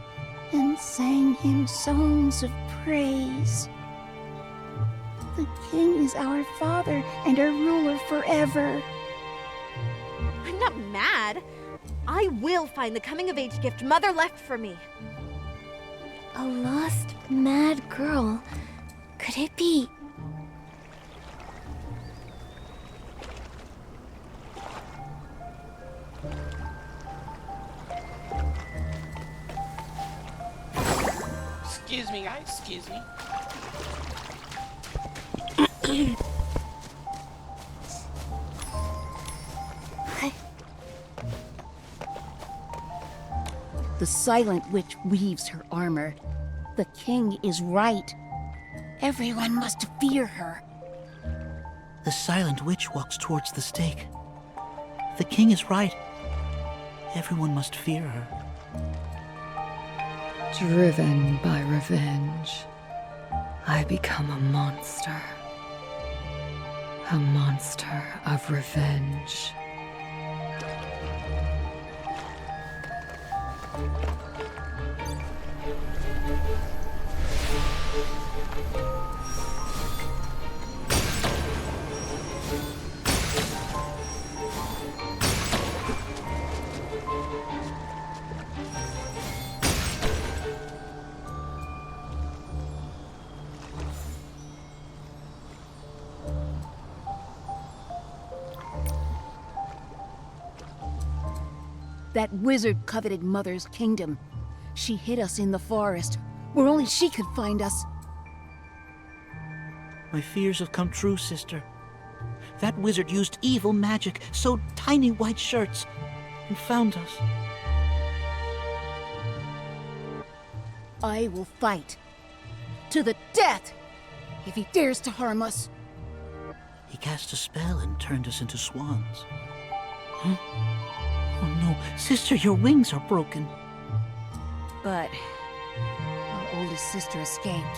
and sang him songs of praise. The king is our father and our ruler forever.
I'm not mad. I will find the coming-of-age gift Mother left for me.
A lost, mad girl. Could it be?
Excuse me, guys. Excuse me.
The silent witch weaves her armor. The king is right. Everyone must fear her.
The silent witch walks towards the stake. The king is right. Everyone must fear her.
Driven by revenge, I become a monster. A monster of revenge.
That wizard coveted Mother's kingdom. She hid us in the forest, where only she could find us.
My fears have come true, sister. That wizard used evil magic, sewed tiny white shirts, and found us.
I will fight. To the death! If he dares to harm us.
He cast a spell and turned us into swans. Huh? Oh no, sister, your wings are broken.
But our oldest sister escaped.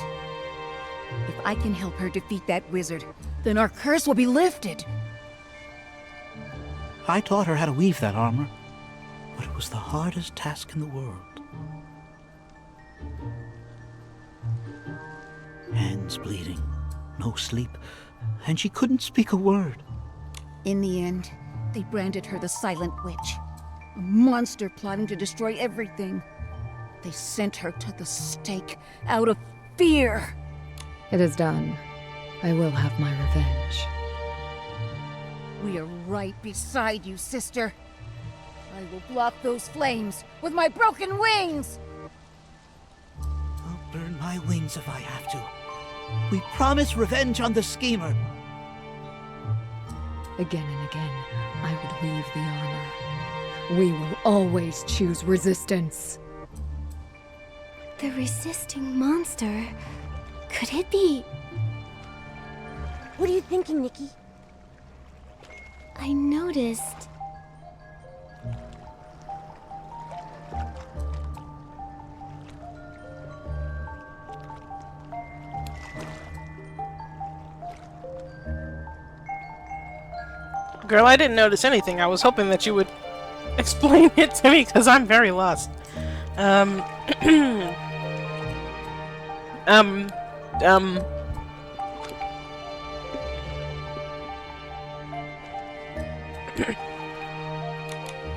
If I can help her defeat that wizard, then our curse will be lifted.
I taught her how to weave that armor, but it was the hardest task in the world. Hands bleeding, no sleep, and she couldn't speak a word.
In the end, they branded her the Silent Witch, a monster plotting to destroy everything. They sent her to the stake out of fear.
It is done. I will have my revenge.
We are right beside you, sister. I will block those flames with my broken wings!
I'll burn my wings if I have to. We promise revenge on the schemer.
Again and again, I would weave the armor. We will always choose resistance.
The resisting monster. Could it be?
What are you thinking, Nikki?
I noticed.
Girl, I didn't notice anything. I was hoping that you would explain it to me, because I'm very lost.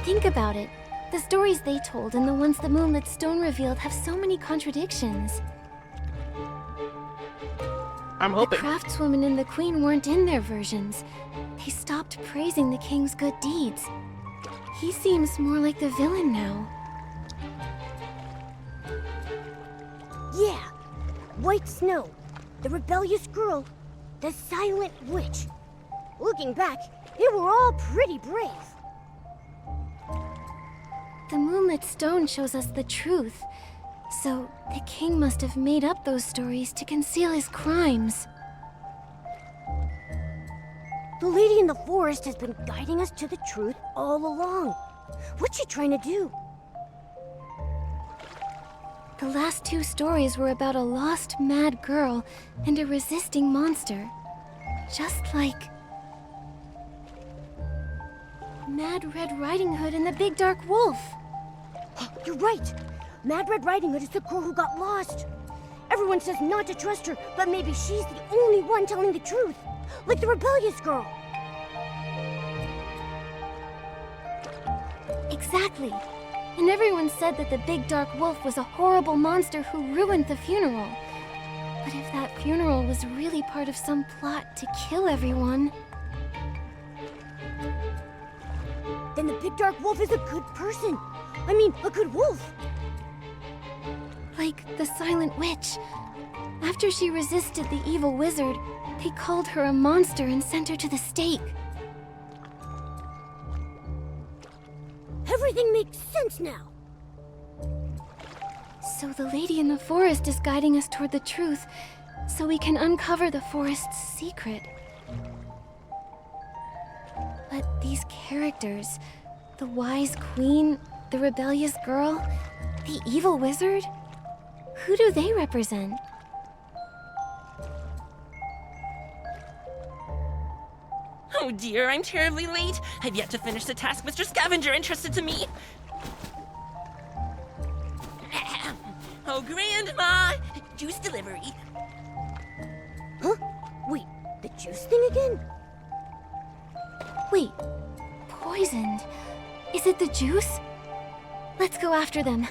Think about it. The stories they told and the ones the Moonlit Stone revealed have so many contradictions.
I'm hoping.
The craftswoman and the queen weren't in their versions. They stopped praising the king's good deeds. He seems more like the villain now.
Yeah. White Snow, the rebellious girl, the Silent Witch. Looking back, they were all pretty brave.
The Moonlit Stone shows us the truth. So, the king must have made up those stories to conceal his crimes.
The lady in the forest has been guiding us to the truth all along. What's she trying to do?
The last two stories were about a lost mad girl and a resisting monster. Just like Mad Red Riding Hood and the Big Dark Wolf.
You're right. Mad Red Riding Hood is the girl who got lost. Everyone says not to trust her, but maybe she's the only one telling the truth. Like the rebellious girl.
Exactly. And everyone said that the Big Dark Wolf was a horrible monster who ruined the funeral. But if that funeral was really part of some plot to kill everyone...
Then the Big Dark Wolf is a good person. I mean, a good wolf.
Like the Silent Witch. After she resisted the evil wizard, they called her a monster and sent her to the stake.
Everything makes sense now.
So the lady in the forest is guiding us toward the truth, so we can uncover the forest's secret. But these characters, the wise queen, the rebellious girl, the evil wizard, who do they represent?
Oh dear, I'm terribly late. I've yet to finish the task Mr. Scavenger entrusted to me. Oh, Grandma! Juice delivery.
juice thing again?
Wait, poisoned. Is it the juice? Let's go after them.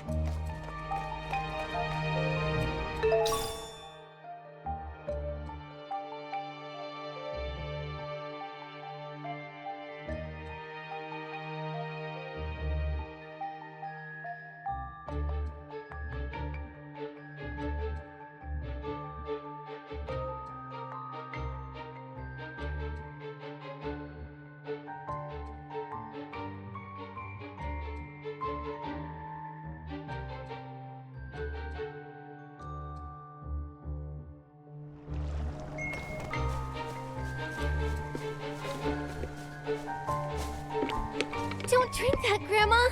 Don't drink that, Grandma!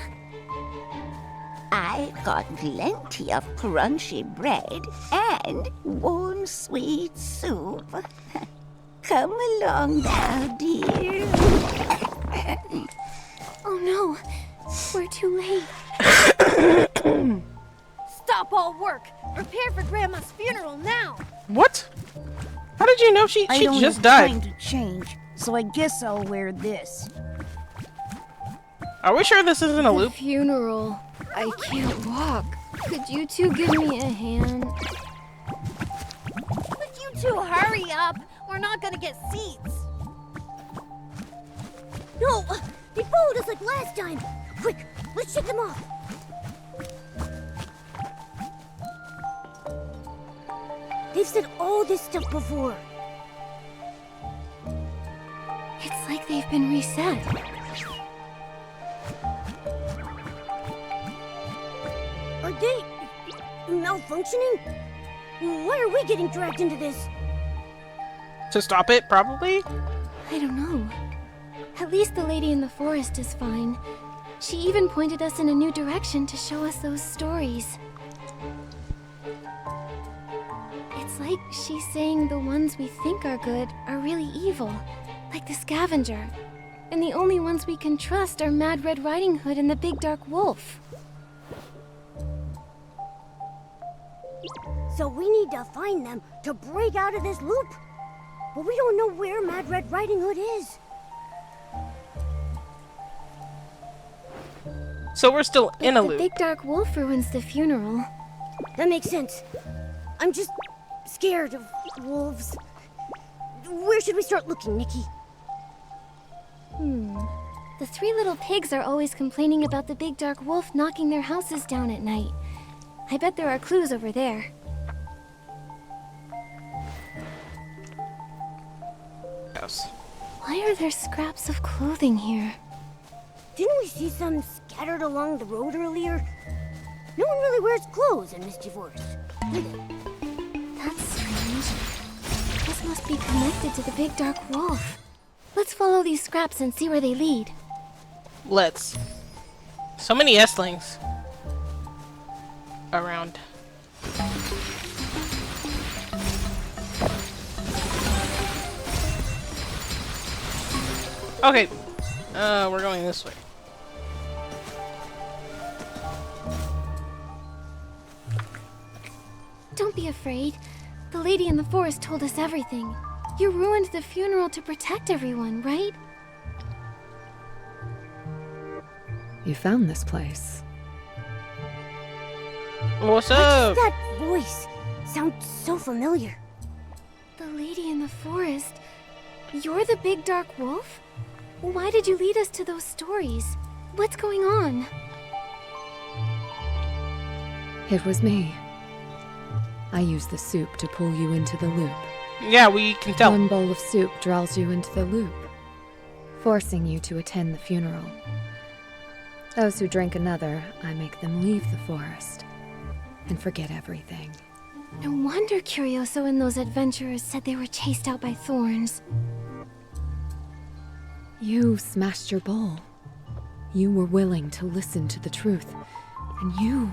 I've got plenty of crunchy bread and warm sweet soup. Come along now, dear.
Oh no, we're too late.
Stop all work! Prepare for Grandma's funeral now!
What? How did you know she
I don't
just
have
died?
time to change, so I guess I'll wear this.
Are we sure this isn't a loop?
Funeral. I can't walk. Could you two give me a hand?
Would you two hurry up? We're not gonna get seats.
No! They followed us like last time! Quick, let's shake them off! They've said all this stuff before.
It's like they've been reset.
Are they malfunctioning? Why are we getting dragged into this?
To stop it, probably?
I don't know. At least the lady in the forest is fine. She even pointed us in a new direction to show us those stories. It's like she's saying the ones we think are good are really evil, like the scavenger. And the only ones we can trust are Mad Red Riding Hood and the Big Dark Wolf.
So we need to find them to break out of this loop. But we don't know where Mad Red Riding Hood is.
So we're still in a
The
loop.
Big Dark Wolf ruins the funeral.
That makes sense. I'm just scared of wolves. Where should we start looking, Nikki?
The three little pigs are always complaining about the Big Dark Wolf knocking their houses down at night. I bet there are clues over there.
Yes.
Why are there scraps of clothing here?
Didn't we see some scattered along the road earlier? No one really wears clothes in Misty Forest, do they?
That's strange. This must be connected to the Big Dark Wolf. Let's follow these scraps and see where they lead.
Let's. So many S-lings around. Okay. We're going this way.
Don't be afraid. The lady in the forest told us everything. You ruined the funeral to protect everyone, right?
You found this place.
What's
Why
up?
does that voice sound so familiar?
The lady in the forest. You're the Big Dark Wolf? Why did you lead us to those stories? What's going on?
It was me. I used the soup to pull you into the loop.
Yeah, we can tell.
One bowl of soup draws you into the loop, forcing you to attend the funeral. Those who drink another, I make them leave the forest and forget everything.
No wonder Curioso and those adventurers said they were chased out by thorns.
You smashed your bowl. You were willing to listen to the truth, and you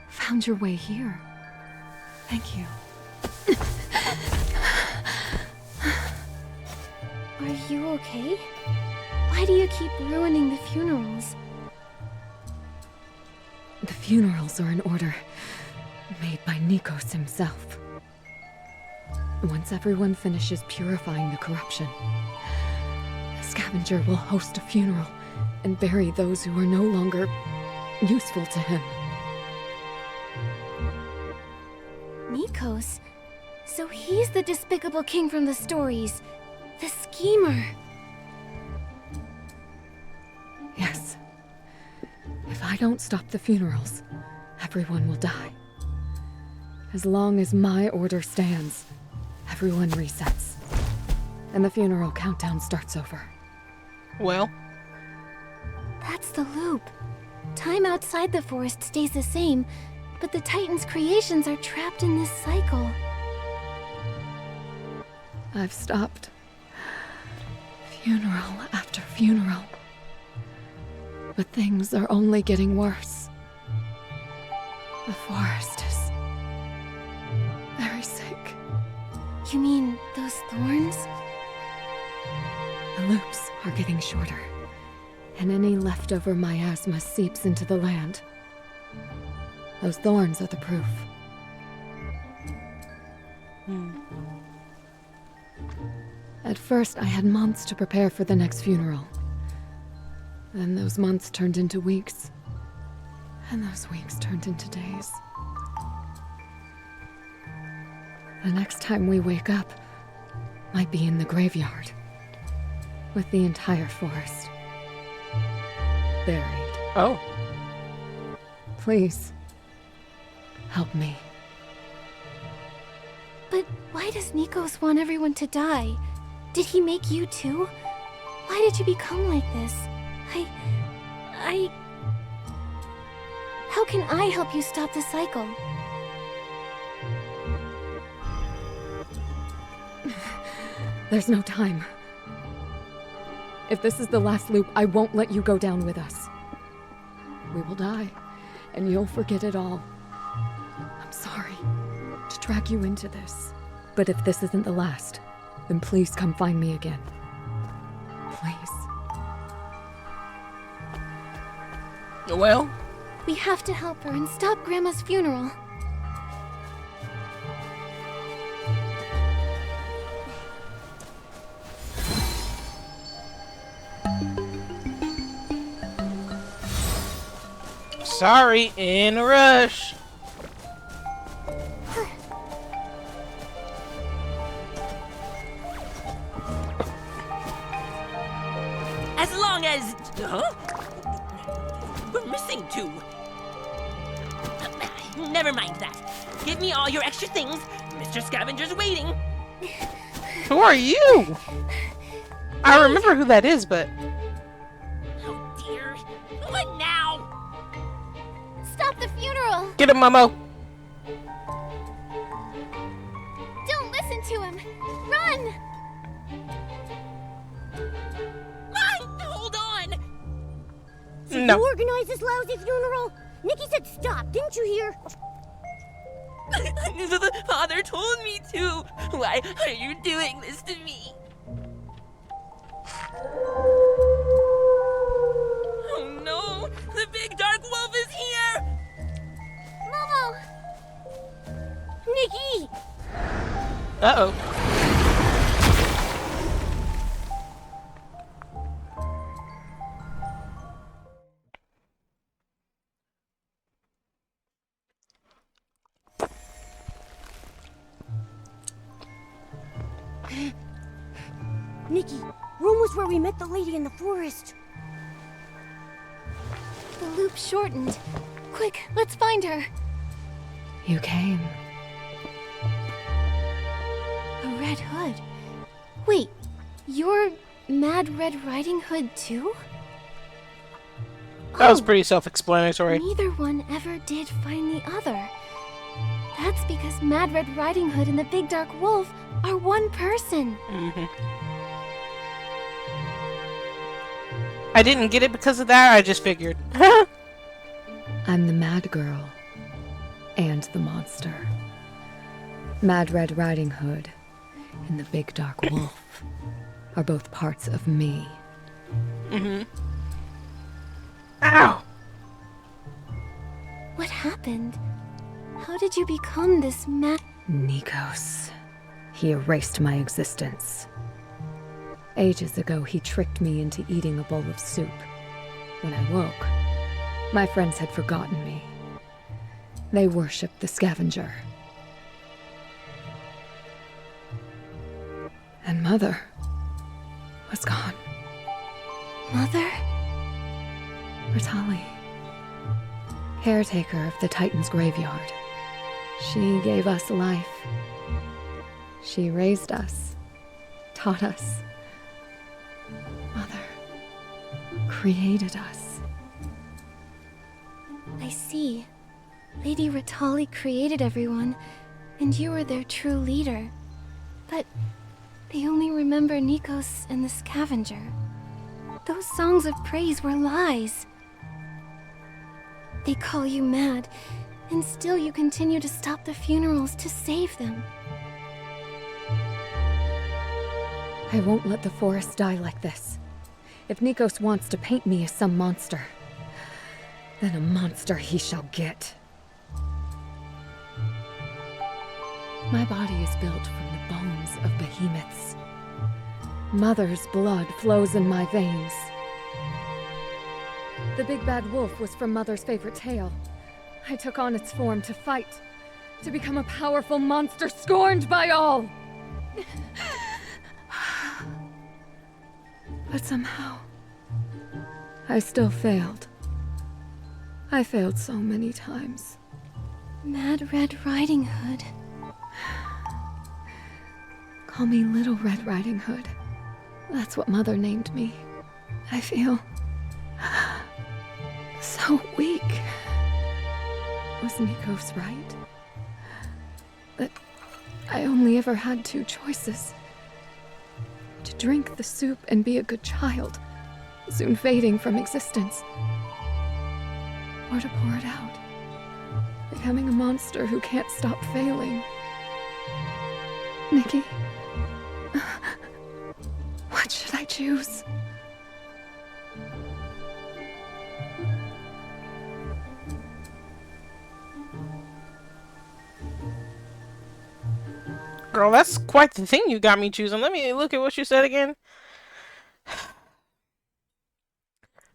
found your way here. Thank you.
Are you okay? Why do you keep ruining the funerals?
The funerals are an order made by Nikos himself. Once everyone finishes purifying the corruption, the scavenger will host a funeral and bury those who are no longer useful to him.
Nikos? So he's the despicable king from the stories. The schemer.
Yes. If I don't stop the funerals, everyone will die. As long as my order stands, everyone resets. And the funeral countdown starts over.
Well?
That's the loop. Time outside the forest stays the same, but the Titan's creations are trapped in this cycle.
I've stopped. Funeral after funeral. But things are only getting worse. The forest is very sick.
You mean those thorns?
The loops are getting shorter, and any leftover miasma seeps into the land. Those thorns are the proof. At first, I had months to prepare for the next funeral. Then those months turned into weeks. And those weeks turned into days. The next time we wake up might be in the graveyard, with the entire forest buried.
Oh.
Please, help me.
But why does Nikos want everyone to die? Did he make you too? Why did you become like this? How can I help you stop the cycle?
There's no time. If this is the last loop, I won't let you go down with us. We will die, and you'll forget it all. I'm sorry to drag you into this. But if this isn't the last, then please come find me again. Please.
Well?
We have to help her and stop Grandma's funeral.
Sorry, in a rush.
As long as... Huh? We're missing two. Never mind that. Give me all your extra things. Mr. Scavenger's waiting.
Who are you? I remember who that is, but...
Oh dear. What now?
Stop the funeral!
Get him, Momo!
Don't listen to him! Run!
Hold on!
So
No.
you organized this lousy funeral? Nikki said stop, didn't you hear?
The father told me to. Why are you doing this to me? Oh no! The big dark wolf is here!
Momo!
Nikki!
Uh-oh.
Nikki, Rome was where we met the lady in the forest.
The loop shortened. Quick, let's find her.
You came.
A red hood. Wait, you're Mad Red Riding Hood too?
That was pretty self-explanatory.
Neither one ever did find the other. That's because Mad Red Riding Hood and the Big Dark Wolf are one person.
I didn't get it because of that, I just figured.
I'm the Mad Girl. And the monster. Mad Red Riding Hood and the Big Dark Wolf are both parts of me.
Ow!
What happened? How did you become this mad...
Nikos. He erased my existence. Ages ago, he tricked me into eating a bowl of soup. When I woke, my friends had forgotten me. They worshipped the scavenger. And Mother was gone.
Mother?
Ritali, caretaker of the Titan's graveyard. She gave us life. She raised us, taught us. Mother created us.
I see. Lady Ritali created everyone, and you were their true leader. But they only remember Nikos and the scavenger. Those songs of praise were lies. They call you mad, and still you continue to stop the funerals to save them.
I won't let the forest die like this. If Nikos wants to paint me as some monster, then a monster he shall get. My body is built from the bones of behemoths. Mother's blood flows in my veins. The big bad wolf was from Mother's favorite tale. I took on its form to fight, to become a powerful monster scorned by all. But somehow, I still failed. I failed so many times.
Mad Red Riding Hood.
Call me Little Red Riding Hood. That's what Mother named me. I feel so weak. Was Nikos right? That I only ever had two choices. To drink the soup and be a good child, soon fading from existence. Or to pour it out, becoming a monster who can't stop failing. Nikki, what should I choose?
Girl, that's quite the thing you got me choosing. Let me look at what you said again.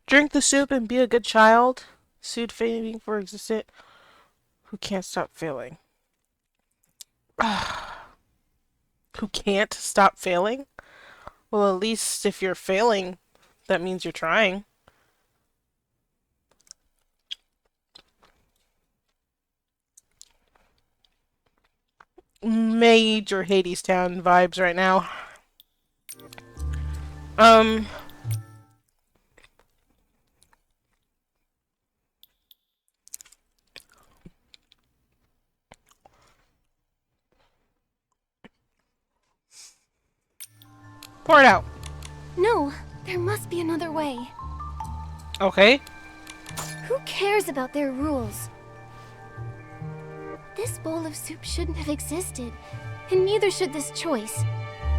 Drink the soup and be a good child. Sued fading for existent. Who can't stop failing. Who can't stop failing? Well, at least if you're failing, that means you're trying. Major Hadestown vibes right now. Pour it out.
No, there must be another way.
Okay.
Who cares about their rules? This bowl of soup shouldn't have existed, and neither should this choice.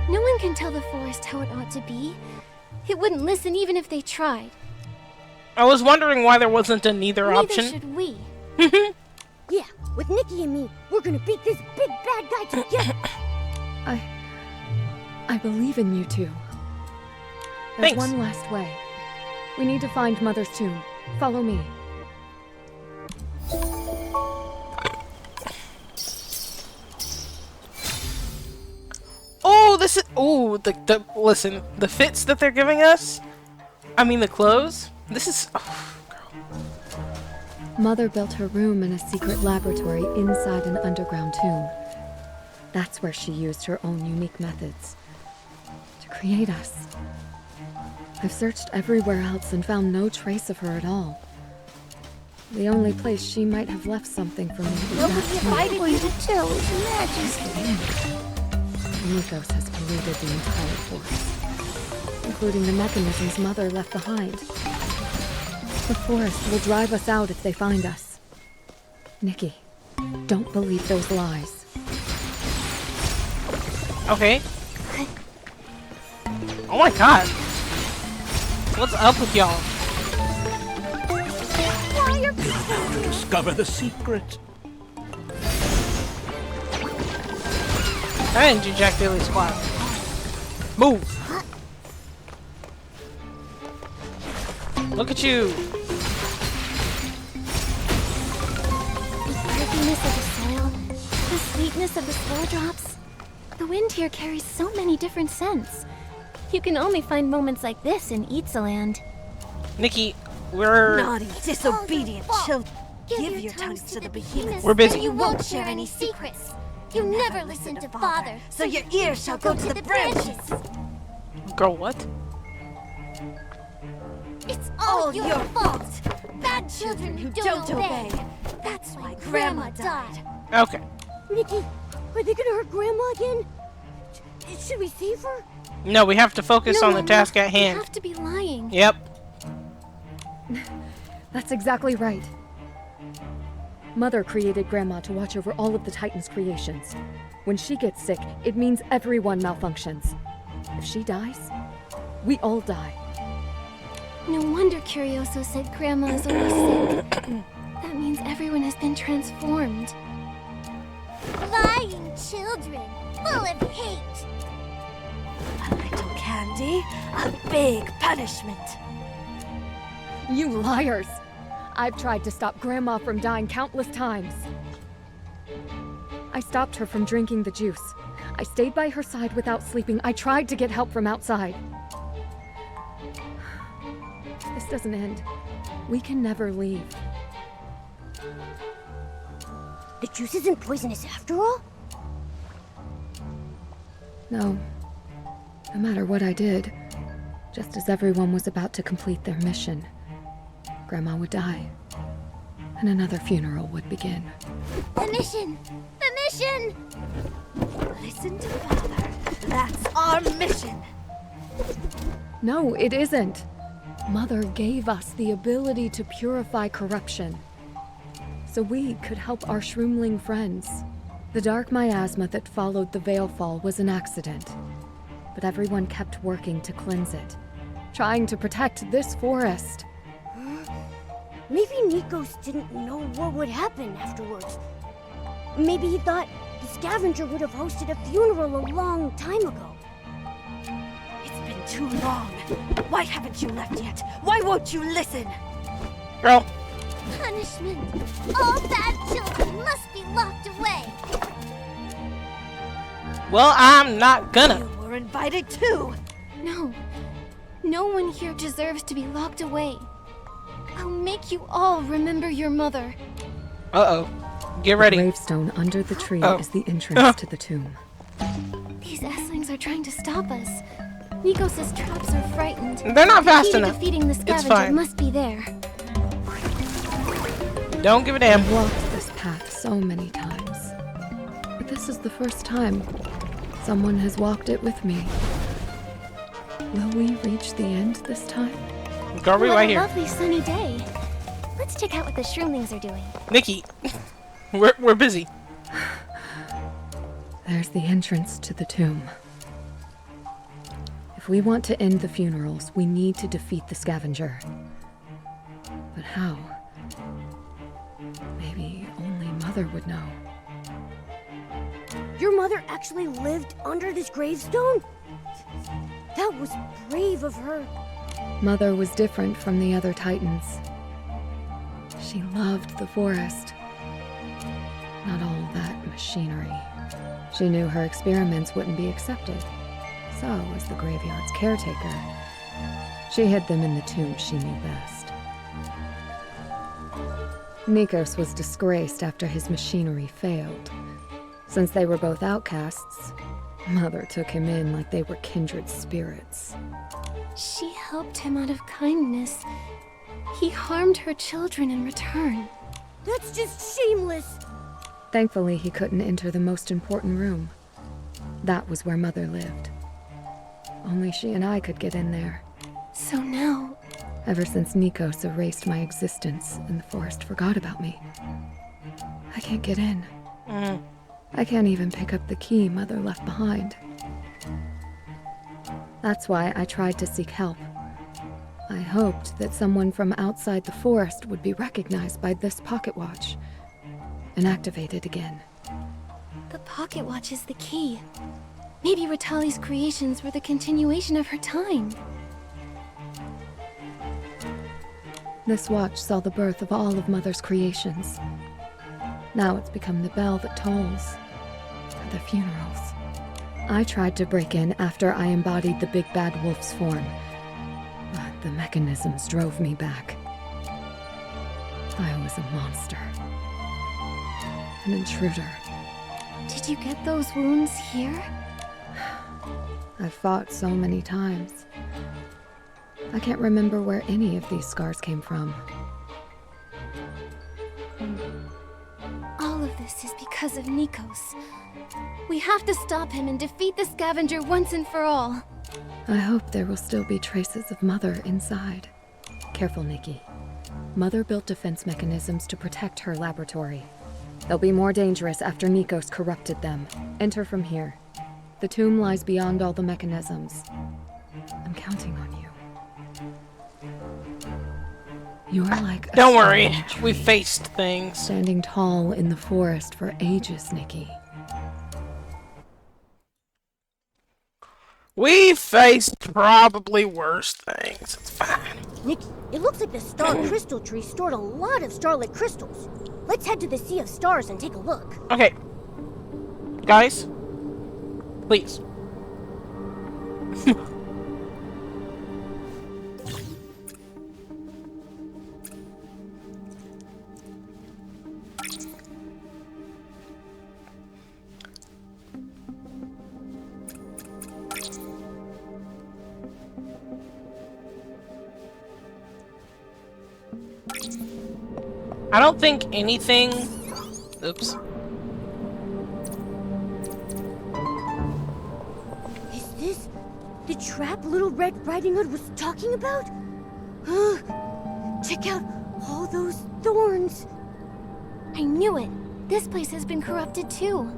No one can tell the forest how it ought to be. It wouldn't listen even if they tried.
I was wondering why there wasn't a neither option.
Neither should we.
Yeah, with Nikki and me, we're gonna beat this big bad guy together.
I believe in you two. There's
Thanks.
one last way. We need to find Mother's tomb. Follow me.
Oh, this is... Oh, listen. The fits that they're giving us? I mean, the clothes? This is... Oh, girl.
Mother built her room in a secret laboratory inside an underground tomb. That's where she used her own unique methods to create us. I've searched everywhere else and found no trace of her at all. The only place she might have left something for me is that tomb.
I want to tell His Majesty.
Nikos has polluted the entire forest, including the mechanisms Mother left behind. The forest will drive us out if they find us. Nikki, don't believe those lies.
Okay. Oh my god. What's up with y'all?
Now to discover the secret.
I didn't do Jack Daily squat. Move! Look at you!
The earthiness of the soil, the sweetness of the snowdrops. The wind here carries so many different scents. You can only find moments like this in Itzaland.
Nikki, we're...
Naughty, disobedient children. Give your tongues to the behemoths.
We're busy.
You won't share any secrets. You never listen to Father.
So your ears shall go to the branches.
Girl, what?
It's all your fault. Bad children who don't obey. That's why Grandma died.
Okay.
Nikki, are they gonna hurt Grandma again? Should we save her?
No, we have to focus
No,
on the
Mama,
task at
you
hand.
have to be lying.
Yep.
That's exactly right. Mother created Grandma to watch over all of the Titans' creations. When she gets sick, it means everyone malfunctions. If she dies, we all die.
No wonder Curioso said Grandma is always sick. That means everyone has been transformed.
Lying children, full of hate.
A little candy, a big punishment.
You liars! I've tried to stop Grandma from dying countless times. I stopped her from drinking the juice. I stayed by her side without sleeping. I tried to get help from outside. If this doesn't end, we can never leave.
The juice isn't poisonous after all?
No. No matter what I did, just as everyone was about to complete their mission, Grandma would die, and another funeral would begin.
The mission! The mission!
Listen to Father. That's our mission.
No, it isn't. Mother gave us the ability to purify corruption, so we could help our shroomling friends. The dark miasma that followed the Veilfall was an accident, but everyone kept working to cleanse it, trying to protect this forest.
Maybe Nikos didn't know what would happen afterwards. Maybe he thought the scavenger would have hosted a funeral a long time ago.
It's been too long. Why haven't you left yet? Why won't you listen?
Girl.
Punishment! All bad children must be locked away!
Well, I'm not gonna.
You were invited too.
No. No one here deserves to be locked away. I'll make you all remember your mother.
Uh-oh. Get ready.
The gravestone under the tree
Oh.
is the entrance to the tomb.
These Esslings are trying to stop us. Nikos' traps are frightened.
They're not
The
fast
key to
enough.
defeating the
It's
scavenger
fine.
must be there.
Don't give a damn.
I've walked this path so many times, but this is the first time someone has walked it with me. Will we reach the end this time?
Girl, we
What
right
a
here.
lovely sunny day. Let's check out what the shroomlings are doing.
Nikki, we're busy.
There's the entrance to the tomb. If we want to end the funerals, we need to defeat the scavenger. But how? Maybe only Mother would know.
Your mother actually lived under this gravestone? That was brave of her.
Mother was different from the other Titans. She loved the forest. Not all that machinery. She knew her experiments wouldn't be accepted. So, as the graveyard's caretaker, she hid them in the tomb she knew best. Nikos was disgraced after his machinery failed. Since they were both outcasts, Mother took him in like they were kindred spirits.
She helped him out of kindness. He harmed her children in return.
That's just shameless.
Thankfully, he couldn't enter the most important room. That was where Mother lived. Only she and I could get in there.
So now...
Ever since Nikos erased my existence and the forest forgot about me, I can't get in. I can't even pick up the key Mother left behind. That's why I tried to seek help. I hoped that someone from outside the forest would be recognized by this pocket watch and activated again.
The pocket watch is the key. Maybe Ritali's creations were the continuation of her time.
This watch saw the birth of all of Mother's creations. Now it's become the bell that tolls at the funerals. I tried to break in after I embodied the big bad wolf's form, but the mechanisms drove me back. I was a monster. An intruder.
Did you get those wounds here?
I've fought so many times. I can't remember where any of these scars came from.
All of this is because of Nikos. We have to stop him and defeat the scavenger once and for all.
I hope there will still be traces of Mother inside. Careful, Nikki. Mother built defense mechanisms to protect her laboratory. They'll be more dangerous after Nikos corrupted them. Enter from here. The tomb lies beyond all the mechanisms. I'm counting on you. You're like a
Don't worry,
tree,
we faced things.
standing tall in the forest for ages, Nikki.
We faced probably worse things. It's fine.
Nikki, it looks like the star crystal tree stored a lot of starlit crystals. Let's head to the Sea of Stars and take a look.
Okay. Guys, please. I don't think anything... Oops.
Is this the trap Little Red Riding Hood was talking about? Check out all those thorns.
I knew it. This place has been corrupted too.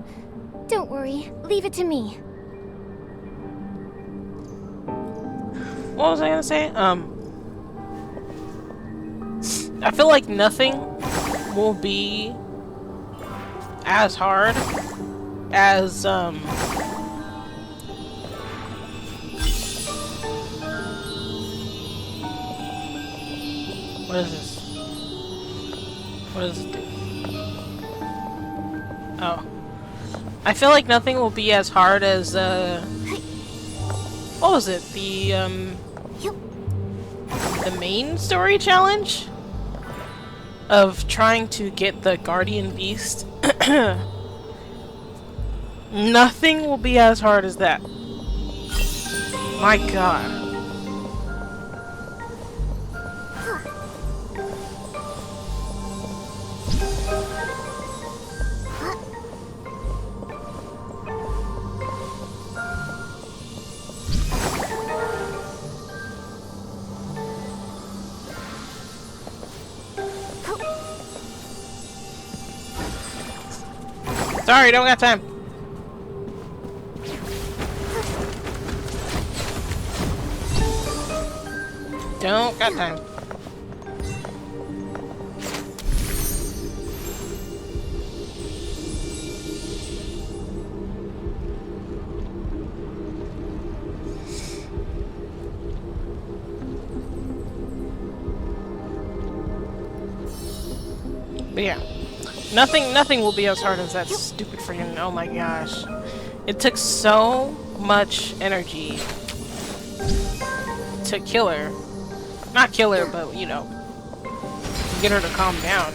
Don't worry, leave it to me.
What was I gonna say? I feel like nothing will be as hard as, what is this? What does it do? Oh. I feel like nothing will be as hard as, what was it? The main story challenge? Of trying to get the guardian beast. Nothing will be as hard as that. My god. Sorry, don't got time. Don't got time. But yeah. Nothing will be as hard as that stupid freaking, oh my gosh. It took so much energy to kill her. Not kill her, but, you know, get her to calm down.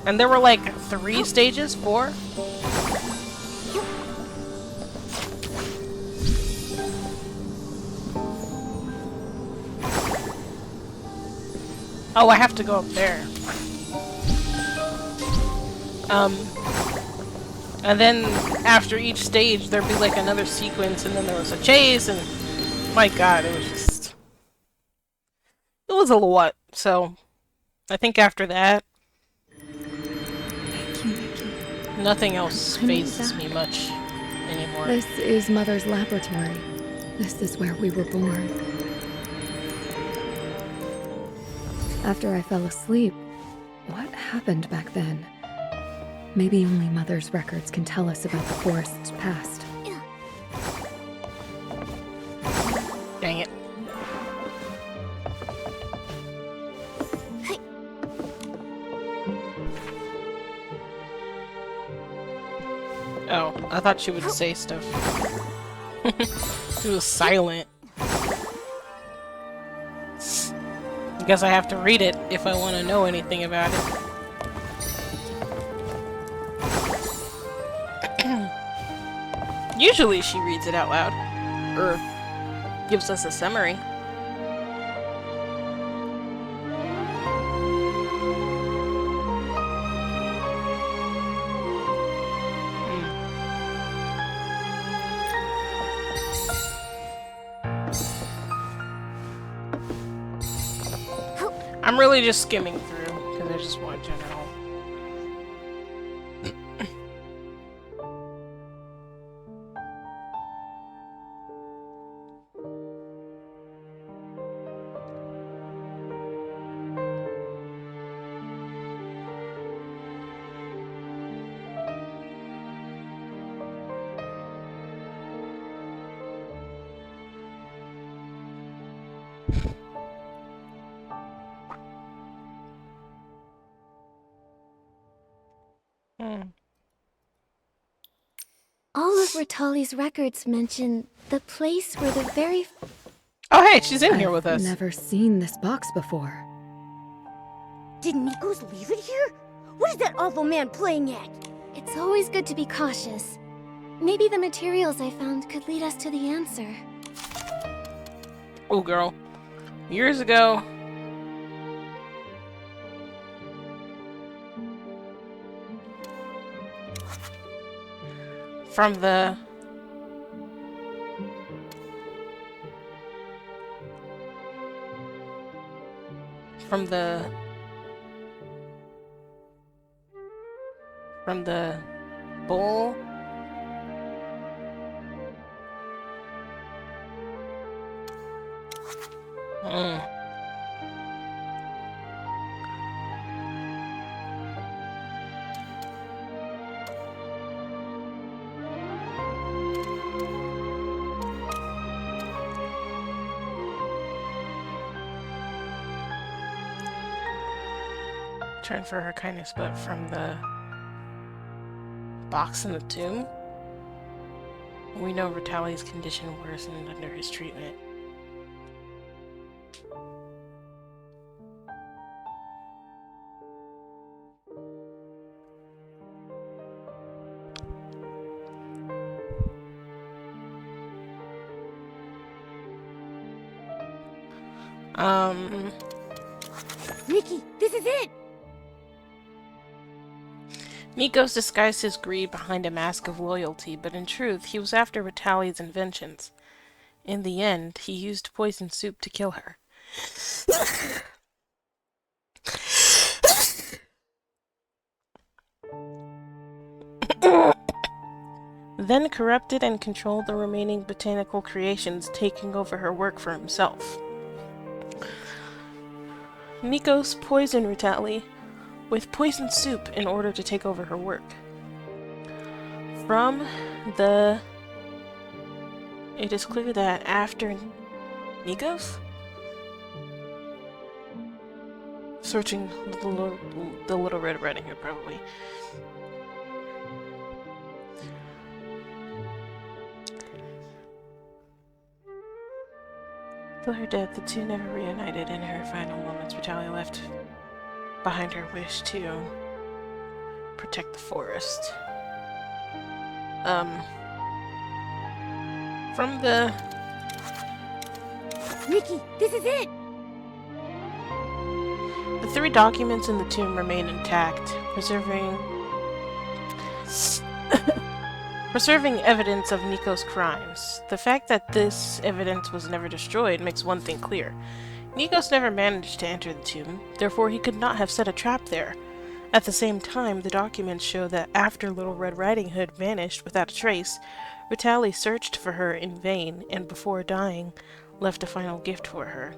And there were like 3 stages? 4? Oh, I have to go up there. And then after each stage, there'd be like another sequence, and then there was a chase, and my god, it was just... It was a lot, so I think after that,
Thank you, Nikki.
nothing else phases me much anymore.
This is Mother's laboratory. This is where we were born. After I fell asleep, what happened back then? Maybe only Mother's records can tell us about the forest's past.
Dang it. Oh, I thought she would say stuff. She was silent. I guess I have to read it if I want to know anything about it. Usually she reads it out loud, or gives us a summary. I'm really just skimming through, because I just want general.
All of Ritali's records mention the place where the very...
Oh hey, she's in here with us.
I've never seen this box before.
Did Nikos leave it here? What is that awful man playing at?
It's always good to be cautious. Maybe the materials I found could lead us to the answer.
Oh girl. Years ago... From the bull Turn for her kindness, but from the box in the tomb, we know Ritali's condition worsened under his treatment.
Nikki, this is it!
Nikos disguised his greed behind a mask of loyalty, but in truth, he was after Ritali's inventions. In the end, he used poison soup to kill her. Then corrupted and controlled the remaining botanical creations, taking over her work for himself. Nikos poisoned Ritali with poison soup in order to take over her work. It is clear that after Nikos? Searching the Little Red Riding Hood, probably. Till her death, the two never reunited. In her final moments, Ritali left behind her wish to protect the forest. From the...
Nikki, this is it!
The three documents in the tomb remain intact, preserving evidence of Nikos' crimes. The fact that this evidence was never destroyed makes one thing clear. Nikos never managed to enter the tomb, therefore he could not have set a trap there. At the same time, the documents show that after Little Red Riding Hood vanished without a trace, Ritali searched for her in vain and before dying, left a final gift for her.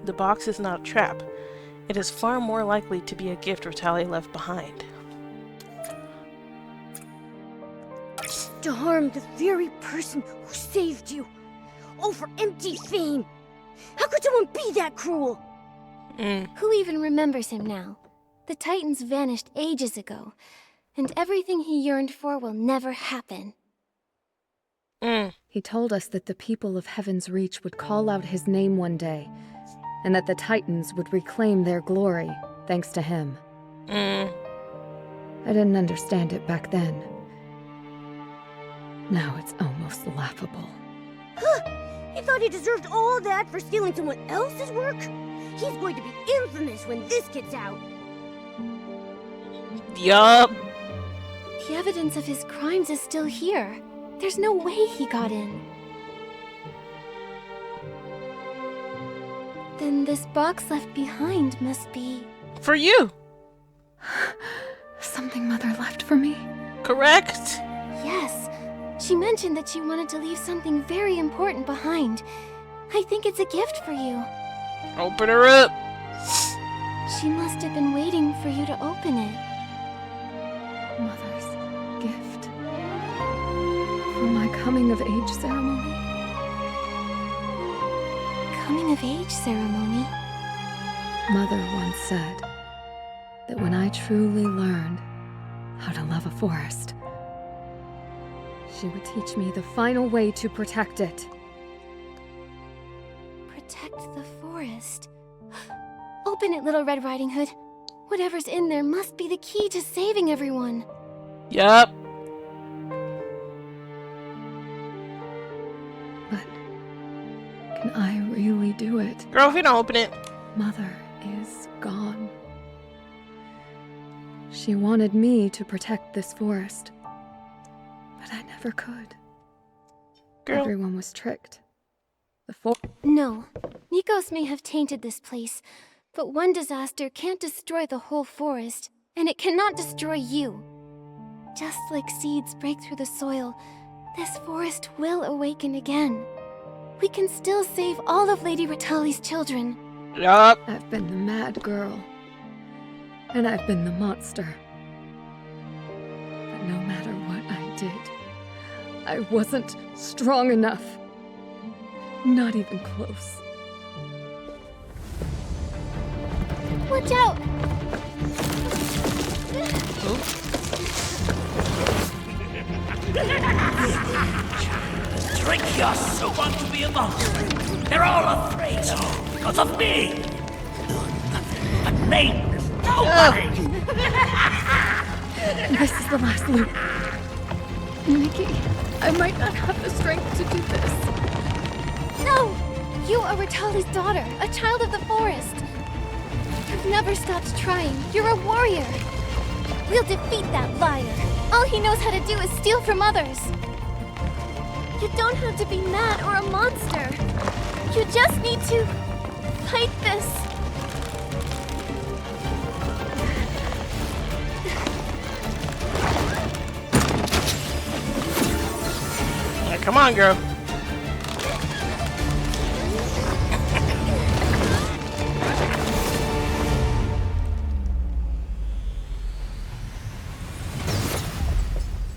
The box is not a trap. It is far more likely to be a gift Ritalia left behind.
To harm the very person who saved you. All for empty fame. How could someone be that cruel?
Who even remembers him now? The Titans vanished ages ago, and everything he yearned for will never happen.
He told us that the people of Heaven's Reach would call out his name one day, and that the Titans would reclaim their glory, thanks to him. I didn't understand it back then. Now it's almost laughable.
He thought he deserved all that for stealing someone else's work? He's going to be infamous when this gets out.
Yup.
The evidence of his crimes is still here. There's no way he got in. Then this box left behind must be...
For you!
Something Mother left for me?
Correct!
Yes. She mentioned that she wanted to leave something very important behind. I think it's a gift for you.
Open her up!
She must have been waiting for you to open it.
Mother's gift. For my coming-of-age ceremony?
Coming-of-age ceremony?
Mother once said that when I truly learned how to love a forest, she would teach me the final way to protect it.
Protect the forest. Open it, Little Red Riding Hood. Whatever's in there must be the key to saving everyone.
Yup.
But can I really do it?
Girl, if you don't open it.
Mother is gone. She wanted me to protect this forest, but I never could.
Girl.
Everyone was tricked.
No. Nikos may have tainted this place, but one disaster can't destroy the whole forest, and it cannot destroy you. Just like seeds break through the soil, this forest will awaken again. We can still save all of Lady Ritali's children.
Yup.
I've been the mad girl, and I've been the monster. But no matter what I did, I wasn't strong enough. Not even close.
Watch out!
Drink your soup. Want to be a monster. They're all afraid of you because of me. You're nothing but nameless. Nobody.
This is the last loop. Nikki, I might not have the strength to do this.
No! You are Ritali's daughter, a child of the forest. You've never stopped trying. You're a warrior. We'll defeat that liar. All he knows how to do is steal from others. You don't have to be mad or a monster. You just need to fight this.
Yeah, come on, girl.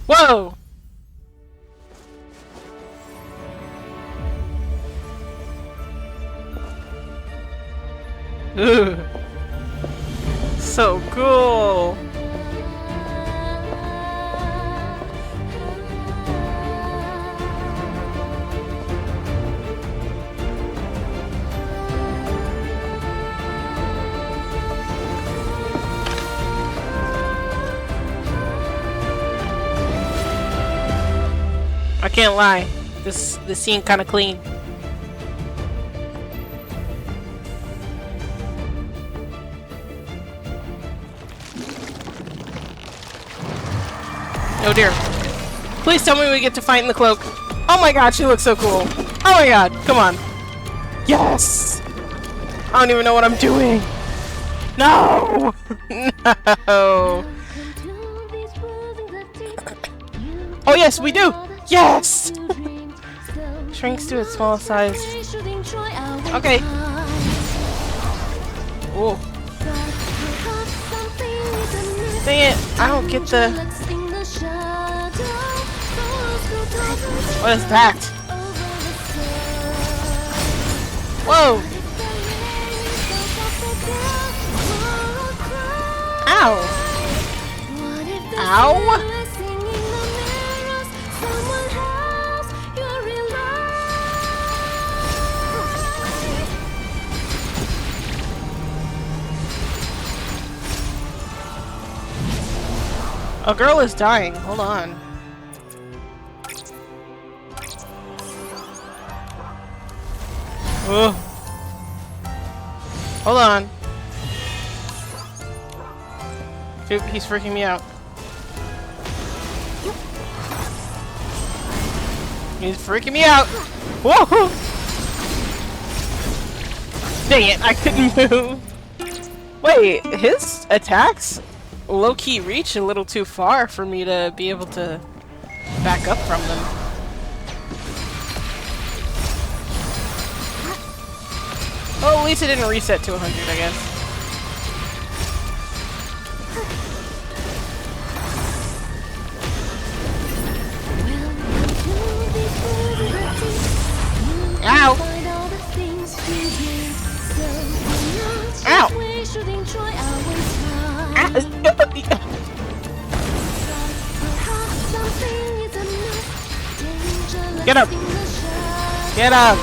Whoa! Ugh. So cool. I can't lie. This scene kind of clean. Oh dear. Please tell me we get to fight in the cloak. Oh my god, she looks so cool. Oh my god, come on. Yes! I don't even know what I'm doing. No! No! Oh yes, we do! Yes! Shrinks to its small size. Okay. Oh. Dang it, I don't get the... What is that? Whoa! Ow! Ow! A girl is dying. Hold on. Oh. Hold on. Dude, he's freaking me out. He's freaking me out. Whoa! Dang it, I couldn't move. Wait, his attacks low-key reach a little too far for me to be able to back up from them. Well, at least it didn't reset to 100, I guess. Ow! Ow! Get up! Get up!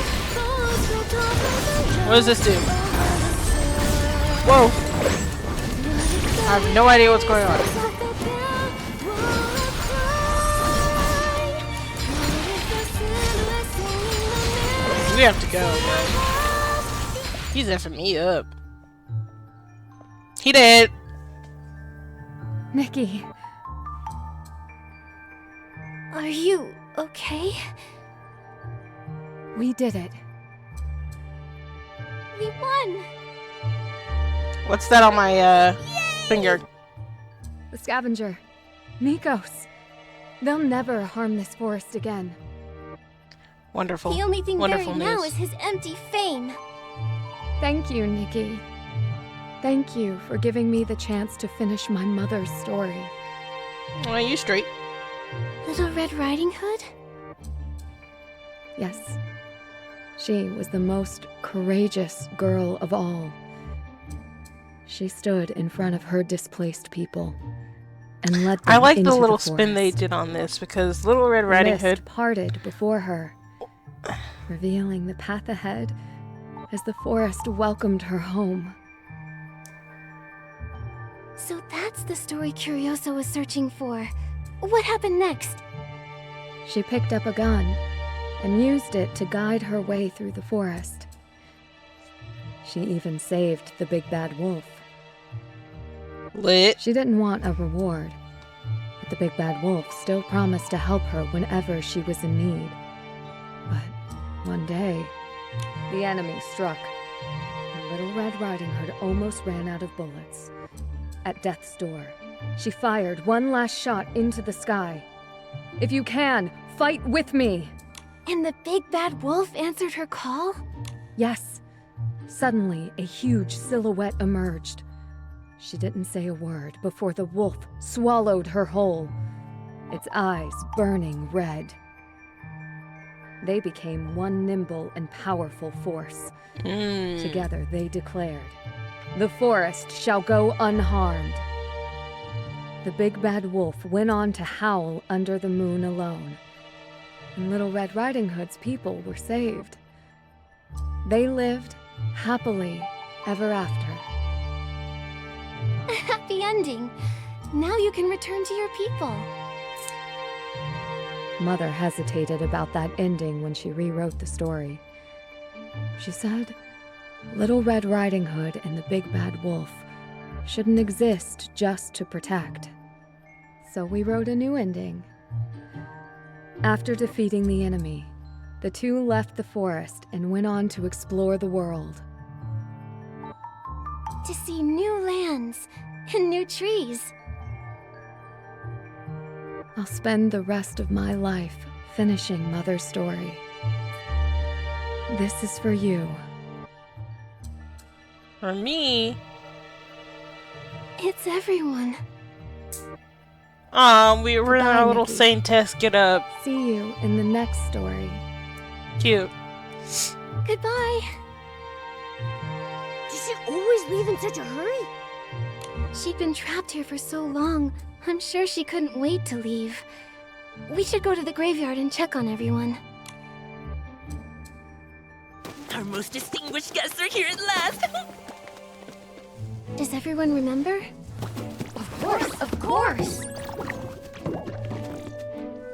What does this do? Whoa! I have no idea what's going on. We have to go, bro. He's effing me up. He did!
Nikki.
Are you okay?
We did it.
We won!
What's that on my, finger?
The scavenger. Nikos. They'll never harm this forest again.
Wonderful.
The only thing
Wonderful
buried now
news.
is his empty fame.
Thank you, Nikki. Thank you for giving me the chance to finish my mother's story.
Are you straight?
Little Red Riding Hood?
Yes. She was the most courageous girl of all. She stood in front of her displaced people and led them
I like
into
the little
forest.
spin they did on this because Little Red Riding
Mist
Hood
parted before her, revealing the path ahead as the forest welcomed her home.
So that's the story Curioso was searching for. What happened next?
She picked up a gun and used it to guide her way through the forest. She even saved the big bad wolf.
lit.
She didn't want a reward, but the big bad wolf still promised to help her whenever she was in need. But one day, the enemy struck, and Little Red Riding Hood almost ran out of bullets. At death's door, she fired one last shot into the sky. "If you can, fight with me!"
And the big bad wolf answered her call?
Yes. Suddenly, a huge silhouette emerged. She didn't say a word before the wolf swallowed her whole, its eyes burning red. They became one nimble and powerful force. Together they declared, "The forest shall go unharmed." The big bad wolf went on to howl under the moon alone, and Little Red Riding Hood's people were saved. They lived happily ever after.
A happy ending. Now you can return to your people.
Mother hesitated about that ending when she rewrote the story. She said, Little Red Riding Hood and the Big Bad Wolf shouldn't exist just to protect. So we wrote a new ending. After defeating the enemy, the two left the forest and went on to explore the world.
To see new lands and new trees.
I'll spend the rest of my life finishing Mother's story. This is for you.
For me,
It's everyone.
We were in
Goodbye,
our little
Nikki.
Saintess get up.
See you in the next story.
Cute.
Goodbye.
Does she always leave in such a hurry?
She'd been trapped here for so long. I'm sure she couldn't wait to leave. We should go to the graveyard and check on everyone.
Our most distinguished guests are here at last.
Does everyone remember?
Of course!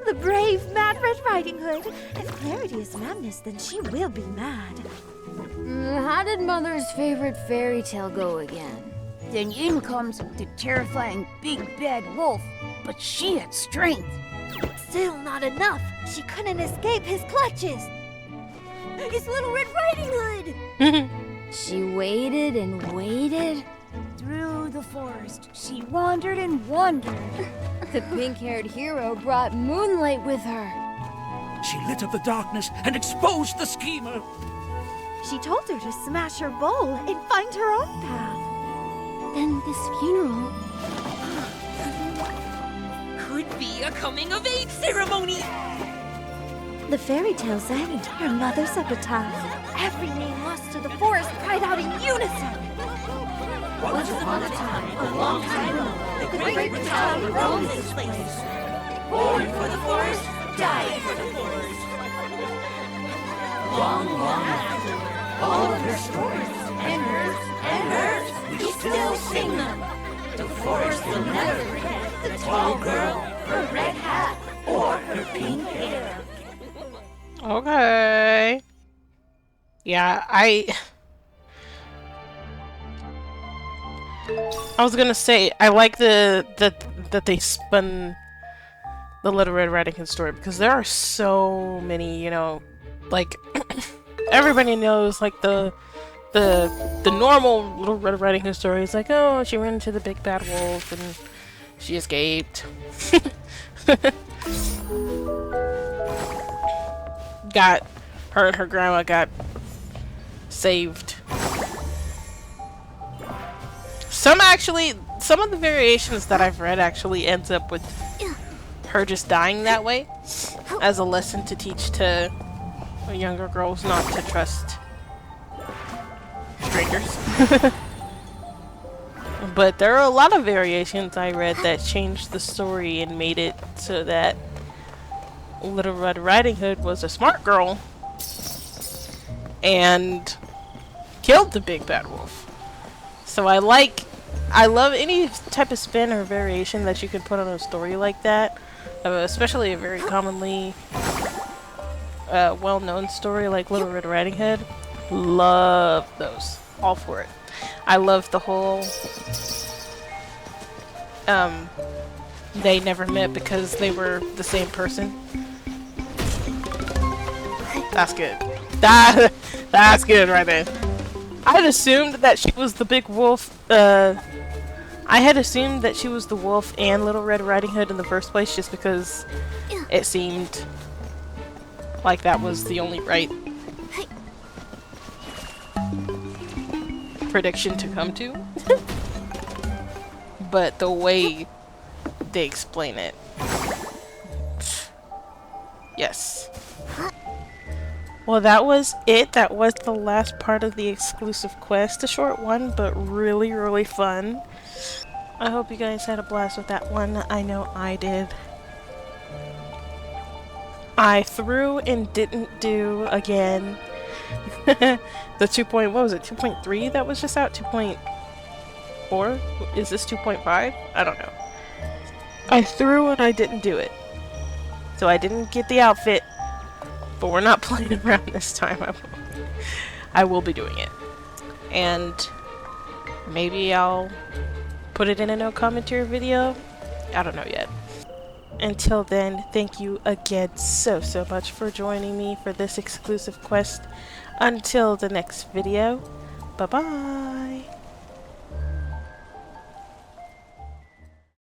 The brave Mad Red Riding Hood. If Clarity is madness, then she will be mad.
How did Mother's favorite fairy tale go again?
Then in comes the terrifying big bad wolf, but she had strength.
Still not enough. She couldn't escape his clutches.
It's Little Red Riding Hood!
She waited and waited.
Through the forest, she wandered and wandered.
The pink-haired hero brought moonlight with her.
She lit up the darkness and exposed the schemer.
She told her to smash her bowl and find her own path.
Then this funeral.
Could be a coming-of-age ceremony.
The fairy tales end. Her mother's epitaph. Every name lost to the forest cried out in unison.
Once upon a time, a long time ago, the great battalion roamed this place. Born for the forest, died for the forest. Long, long after, all of her stories, and hers, we still sing them. The forest will never forget the tall girl, her red hat, or her pink hair.
Okay. Yeah, I was gonna say I like that they spun the Little Red Riding Hood story, because there are so many, you know, like everybody knows like the normal Little Red Riding Hood story is like, oh, she ran into the big bad wolf and she escaped. Got her and her grandma got saved. Some of the variations that I've read actually ends up with her just dying that way as a lesson to teach to younger girls not to trust strangers. But there are a lot of variations I read that changed the story and made it so that Little Red Riding Hood was a smart girl and killed the big bad wolf. So I love any type of spin or variation that you can put on a story like that, especially a very commonly well-known story like Little Red Riding Hood. Love those. All for it. I love the whole they never met because they were the same person. That's good. That's good right there. I had assumed that she was the big wolf. I had assumed that she was the wolf and Little Red Riding Hood in the first place, just because it seemed like that was the only right prediction to come to. But the way they explain it, yes. Well, that was it. That was the last part of the exclusive quest. A short one, but really, really fun. I hope you guys had a blast with that one. I know I did. I threw and didn't do again the 2.3 that was just out? 2.4? Is this 2.5? I don't know. I threw and I didn't do it. So I didn't get the outfit. But we're not playing around this time. I will be doing it. And maybe I'll put it in a no commentary video. I don't know yet. Until then, thank you again so much for joining me for this exclusive quest. Until the next video, bye bye.